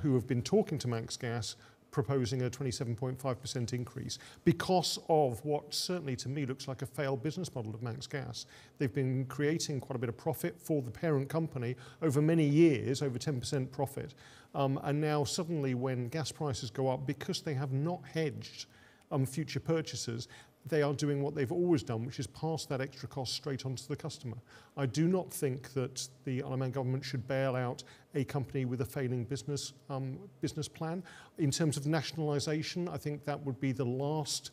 who have been talking to Manx Gas, proposing a 27.5% increase because of what certainly to me looks like a failed business model of Manx Gas. They've been creating quite a bit of profit for the parent company over many years, over 10% profit. And now suddenly when gas prices go up, because they have not hedged future purchases, they are doing what they've always done, which is pass that extra cost straight onto the customer. I do not think that the Isle of Man government should bail out a company with a failing business plan. In terms of nationalisation, I think that would be the last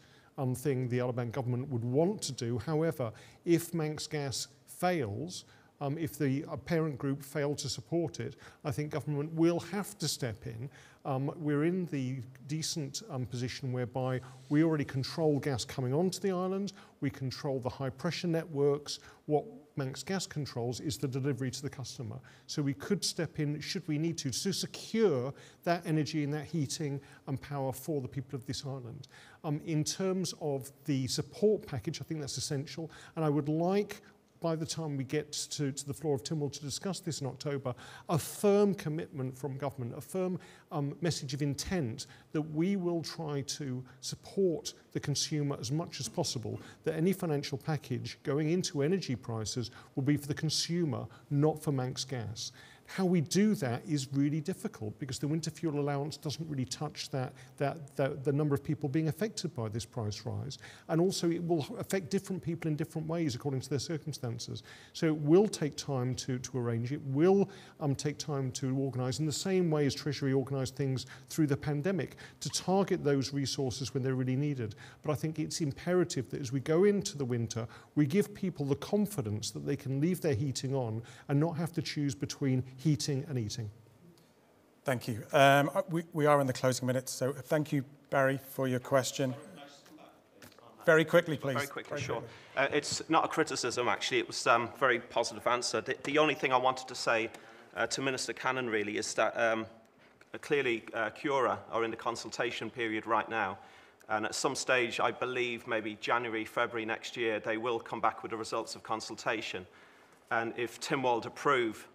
thing the Isle of Man government would want to do. However, if Manx Gas fails, if the parent group failed to support it, I think government will have to step in. We're in the decent position whereby we already control gas coming onto the island, we control the high pressure networks. What Manx Gas controls is the delivery to the customer. So we could step in, should we need to secure that energy and that heating and power for the people of this island. In terms of the support package, I think that's essential, and I would like, by the time we get to the floor of Tynwald to discuss this in October, a firm commitment from government, a firm message of intent that we will try to support the consumer as much as possible, that any financial package going into energy prices will be for the consumer, not for Manx Gas. How we do that is really difficult because the winter fuel allowance doesn't really touch the number of people being affected by this price rise. And also it will affect different people in different ways according to their circumstances. So it will take time to arrange. It will take time to organise in the same way as Treasury organised things through the pandemic to target those resources when they're really needed. But I think it's imperative that as we go into the winter, we give people the confidence that they can leave their heating on and not have to choose between heating and eating. Thank you. We are in the closing minutes, so thank you, Barry, for your question. Very quickly, please. Very quickly, sure. It's not a criticism, actually. It was a very positive answer. The only thing I wanted to say to Minister Cannan, really, is that clearly Cura are in the consultation period right now. And at some stage, I believe maybe January, February next year, they will come back with the results of consultation. And if Tynwald approve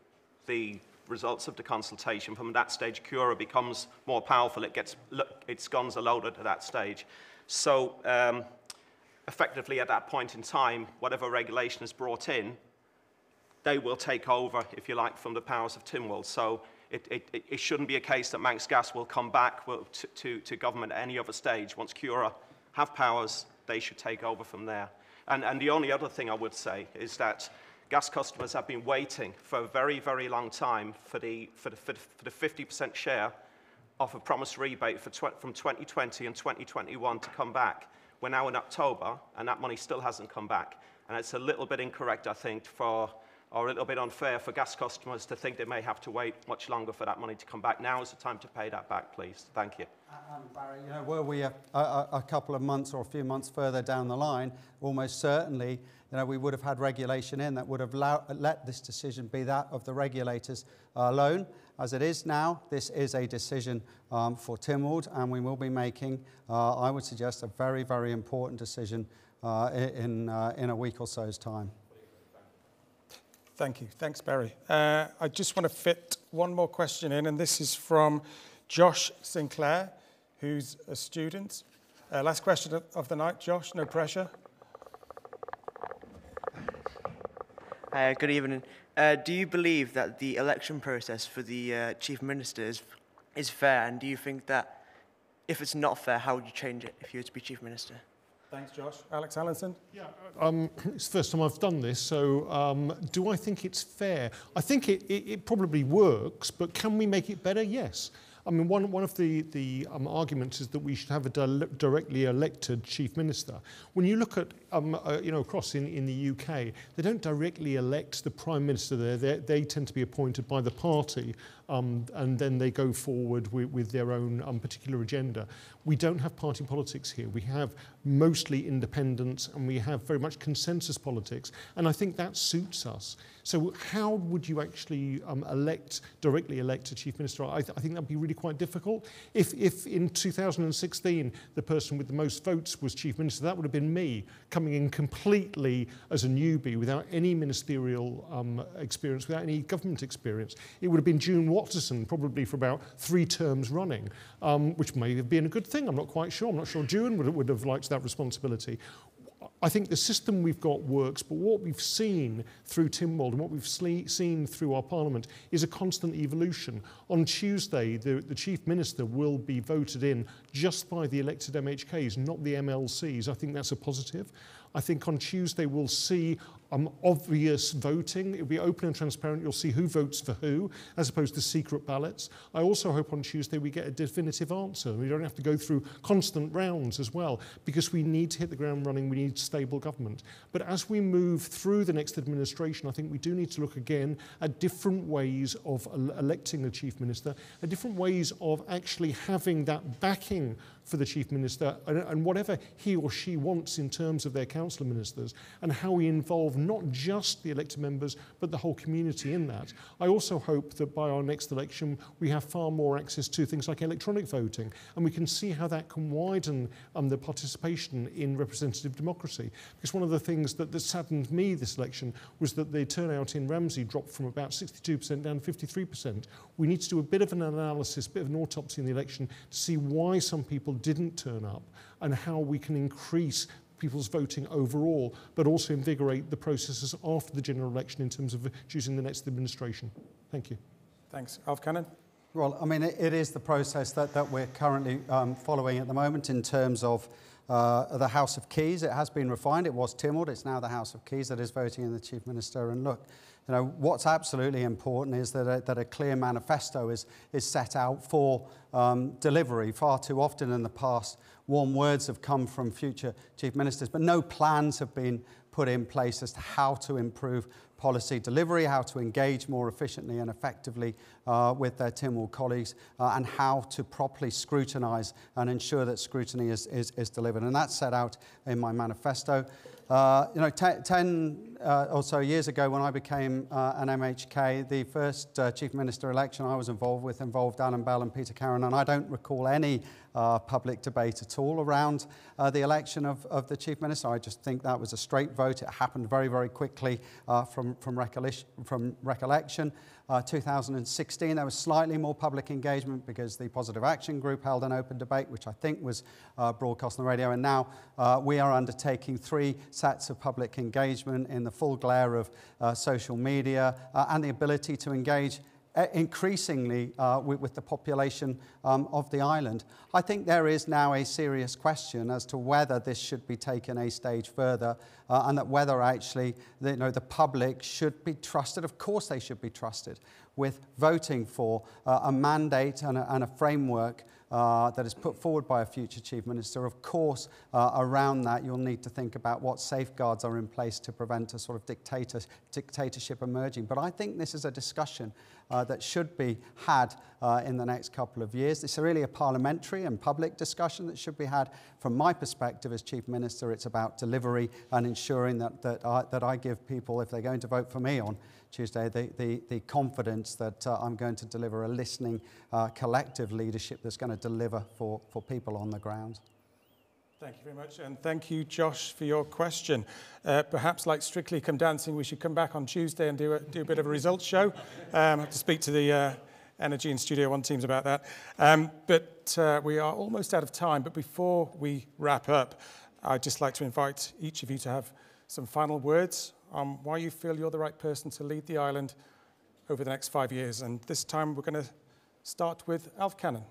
the results of the consultation, from that stage, Cura becomes more powerful. Its guns are loaded at that stage. So effectively, at that point in time, whatever regulation is brought in, they will take over, if you like, from the powers of Tynwald. So it shouldn't be a case that Manx Gas will come back to government at any other stage. Once Cura have powers, they should take over from there. And the only other thing I would say is that gas customers have been waiting for a very, very long time for the 50% share of a promised rebate from 2020 and 2021 to come back. We're now in October, and that money still hasn't come back. And it's a little bit incorrect, I think, or a little bit unfair for gas customers to think they may have to wait much longer for that money to come back. Now is the time to pay that back, please. Thank you. Barry, you know, were we a couple of months or a few months further down the line, almost certainly, you know, we would have had regulation in that would have let this decision be that of the regulators alone. As it is now, this is a decision for Tynwald, and we will be making, I would suggest, a very, very important decision in a week or so's time. Thank you. Thanks, Barry. I just want to fit one more question in, and this is from Josh Sinclair, who's a student. Last question of the night, Josh, no pressure. Good evening. Do you believe that the election process for the Chief Minister is fair, and do you think that if it's not fair, how would you change it if you were to be Chief Minister? Thanks, Josh. Alex Allinson? Yeah, it's the first time I've done this, so do I think it's fair? I think it probably works, but can we make it better? Yes. I mean, one of the arguments is that we should have a directly elected Chief Minister. When you look at, across in the UK, they don't directly elect the Prime Minister there. They tend to be appointed by the party, and then they go forward with their own particular agenda. We don't have party politics here. We have mostly independents, and we have very much consensus politics, and I think that suits us. So how would you actually directly elect a Chief Minister? I think that would be really quite difficult. If in 2016 the person with the most votes was Chief Minister, that would have been me, coming in completely as a newbie without any ministerial experience, without any government experience. It would have been June Watterson, probably for about 3 terms running, which may have been a good thing. I'm not quite sure. I'm not sure June would have liked that responsibility. I think the system we've got works, but what we've seen through Tynwald and what we've seen through our Parliament is a constant evolution. On Tuesday, the Chief Minister will be voted in just by the elected MHKs, not the MLCs. I think that's a positive. I think on Tuesday we'll see obvious voting. It'll be open and transparent. You'll see who votes for who, as opposed to secret ballots. I also hope on Tuesday we get a definitive answer. We don't have to go through constant rounds as well, because we need to hit the ground running. We need stable government. But as we move through the next administration, I think we do need to look again at different ways of electing a Chief Minister, at different ways of actually having that backing for the Chief Minister and whatever he or she wants in terms of their council ministers, and how we involve not just the elected members but the whole community in that. I also hope that by our next election we have far more access to things like electronic voting, and we can see how that can widen the participation in representative democracy. Because one of the things that saddened me this election was that the turnout in Ramsey dropped from about 62% down to 53%. We need to do a bit of an analysis, a bit of an autopsy in the election to see why some people didn't turn up and how we can increase people's voting overall, but also invigorate the processes after the general election in terms of choosing the next administration. Thank you. Thanks. Alf Cannan? Well, I mean, it is the process that we're currently following at the moment in terms of the House of Keys. It has been refined. It was Tynwald. It's now the House of Keys that is voting in the Chief Minister. And look, you know, what's absolutely important is that a clear manifesto is set out for delivery. Far too often in the past, warm words have come from future Chief Ministers, but no plans have been put in place as to how to improve policy delivery, how to engage more efficiently and effectively with their Tynwald colleagues, and how to properly scrutinise and ensure that scrutiny is delivered. And that's set out in my manifesto. 10 or so years ago when I became an MHK, the first Chief Minister election I was involved with involved Alan Bell and Peter Cannan, and I don't recall any public debate at all around the election of the Chief Minister. I just think that was a straight vote. It happened very, very quickly from recollection. 2016, there was slightly more public engagement because the Positive Action Group held an open debate, which I think was broadcast on the radio. And now we are undertaking 3 sets of public engagement in the full glare of social media and the ability to engage increasingly with the population of the island. I think there is now a serious question as to whether this should be taken a stage further and that whether actually the public should be trusted. Of course they should be trusted with voting for a mandate and a framework that is put forward by a future Chief Minister. Of course, around that, you'll need to think about what safeguards are in place to prevent a sort of dictatorship emerging. But I think this is a discussion that should be had in the next couple of years. It's really a parliamentary and public discussion that should be had. From my perspective as Chief Minister, it's about delivery and ensuring that I give people, if they're going to vote for me on Tuesday, the confidence that I'm going to deliver a listening, collective leadership that's going to deliver for people on the ground. Thank you very much, and thank you, Josh, for your question. Perhaps like Strictly Come Dancing, we should come back on Tuesday and do a bit of a results show. I have to speak to the Energy and Studio One teams about that. But we are almost out of time, but before we wrap up, I'd just like to invite each of you to have some final words on why you feel you're the right person to lead the island over the next 5 years. And this time we're going to start with Alf Cannan.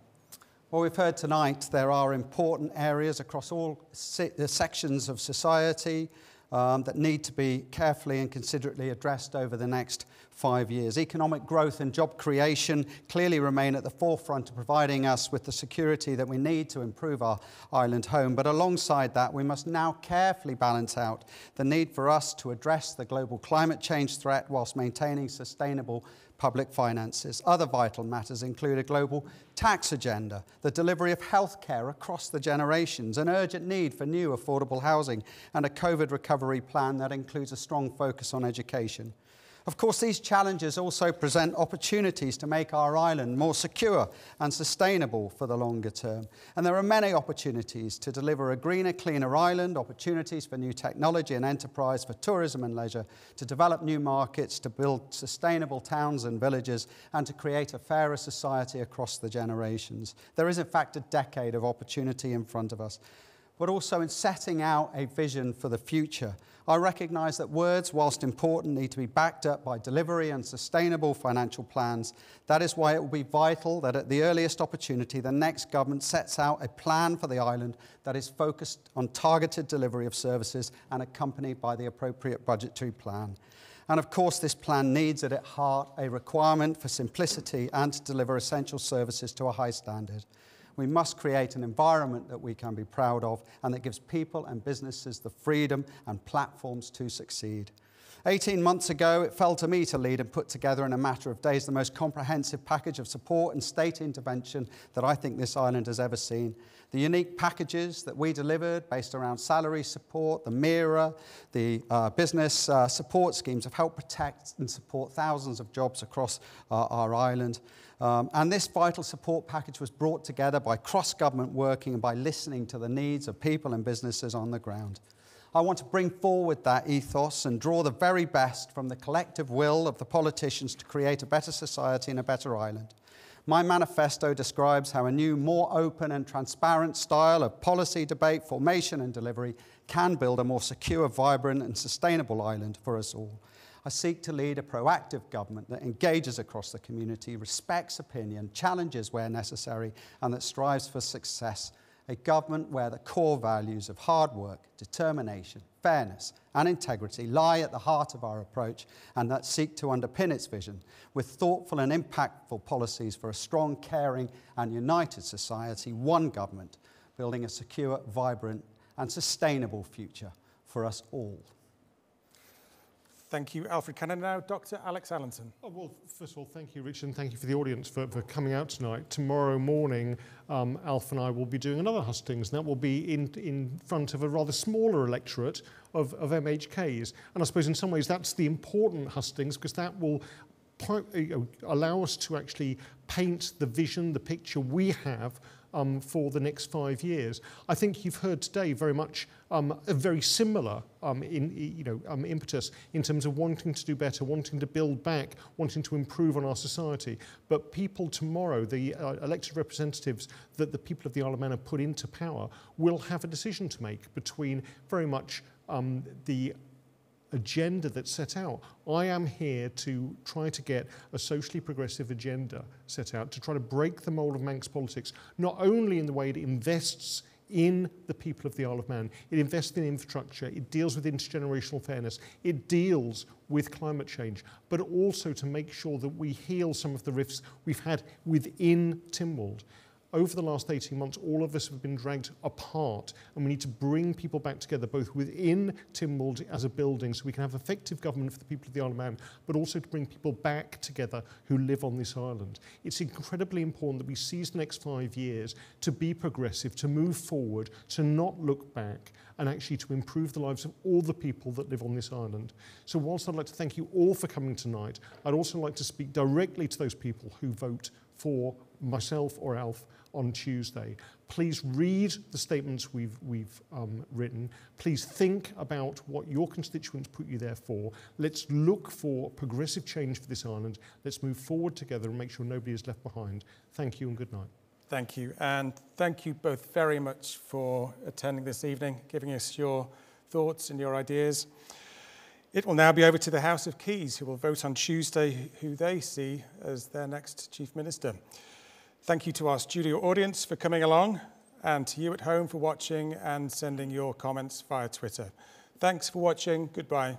Well, we've heard tonight there are important areas across all sections of society that need to be carefully and considerately addressed over the next 5 years. Economic growth and job creation clearly remain at the forefront of providing us with the security that we need to improve our island home. But alongside that, we must now carefully balance out the need for us to address the global climate change threat whilst maintaining sustainable public finances. Other vital matters include a global tax agenda, the delivery of healthcare across the generations, an urgent need for new affordable housing, and a COVID recovery plan that includes a strong focus on education. Of course, these challenges also present opportunities to make our island more secure and sustainable for the longer term. And there are many opportunities to deliver a greener, cleaner island, opportunities for new technology and enterprise, for tourism and leisure, to develop new markets, to build sustainable towns and villages, and to create a fairer society across the generations. There is, in fact, a decade of opportunity in front of us. But also in setting out a vision for the future, I recognise that words, whilst important, need to be backed up by delivery and sustainable financial plans. That is why it will be vital that at the earliest opportunity, the next government sets out a plan for the island that is focused on targeted delivery of services and accompanied by the appropriate budgetary plan. And of course, this plan needs at its heart a requirement for simplicity and to deliver essential services to a high standard. We must create an environment that we can be proud of and that gives people and businesses the freedom and platforms to succeed. 18 months ago, it fell to me to lead and put together in a matter of days the most comprehensive package of support and state intervention that I think this island has ever seen. The unique packages that we delivered based around salary support, the MIRA, the business support schemes have helped protect and support thousands of jobs across our island. And this vital support package was brought together by cross-government working and by listening to the needs of people and businesses on the ground. I want to bring forward that ethos and draw the very best from the collective will of the politicians to create a better society and a better island. My manifesto describes how a new, more open and transparent style of policy debate, formation and delivery can build a more secure, vibrant and sustainable island for us all. I seek to lead a proactive government that engages across the community, respects opinion, challenges where necessary, and that strives for success. A government where the core values of hard work, determination, fairness, and integrity lie at the heart of our approach and that seek to underpin its vision with thoughtful and impactful policies for a strong, caring, and united society, one government, building a secure, vibrant, and sustainable future for us all. Thank you, Alfred Cannan. Now, Dr. Alex Allinson. Oh, well, first of all, thank you, Richard, and thank you for the audience for coming out tonight. Tomorrow morning, Alf and I will be doing another hustings, and that will be in front of a rather smaller electorate of MHKs. And I suppose in some ways that's the important hustings, because that will allow us to actually paint the vision, the picture we have for the next 5 years. I think you've heard today very much a very similar impetus in terms of wanting to do better, wanting to build back, wanting to improve on our society. But people tomorrow, the elected representatives that the people of the Isle of Man have put into power, will have a decision to make between very much the agenda that's set out. I am here to try to get a socially progressive agenda set out, to try to break the mould of Manx politics, not only in the way it invests in the people of the Isle of Man, it invests in infrastructure, it deals with intergenerational fairness, it deals with climate change, but also to make sure that we heal some of the rifts we've had within Tynwald. Over the last 18 months, all of us have been dragged apart, and we need to bring people back together, both within Tynwald as a building, so we can have effective government for the people of the Isle of Man, but also to bring people back together who live on this island. It's incredibly important that we seize the next 5 years to be progressive, to move forward, to not look back, and actually to improve the lives of all the people that live on this island. So whilst I'd like to thank you all for coming tonight, I'd also like to speak directly to those people who vote for myself or Alf on Tuesday. Please read the statements we've written. Please think about what your constituents put you there for. Let's look for progressive change for this island. Let's move forward together and make sure nobody is left behind. Thank you and good night. Thank you. And thank you both very much for attending this evening, giving us your thoughts and your ideas. It will now be over to the House of Keys, who will vote on Tuesday who they see as their next Chief Minister. Thank you to our studio audience for coming along, and to you at home for watching and sending your comments via Twitter. Thanks for watching. Goodbye.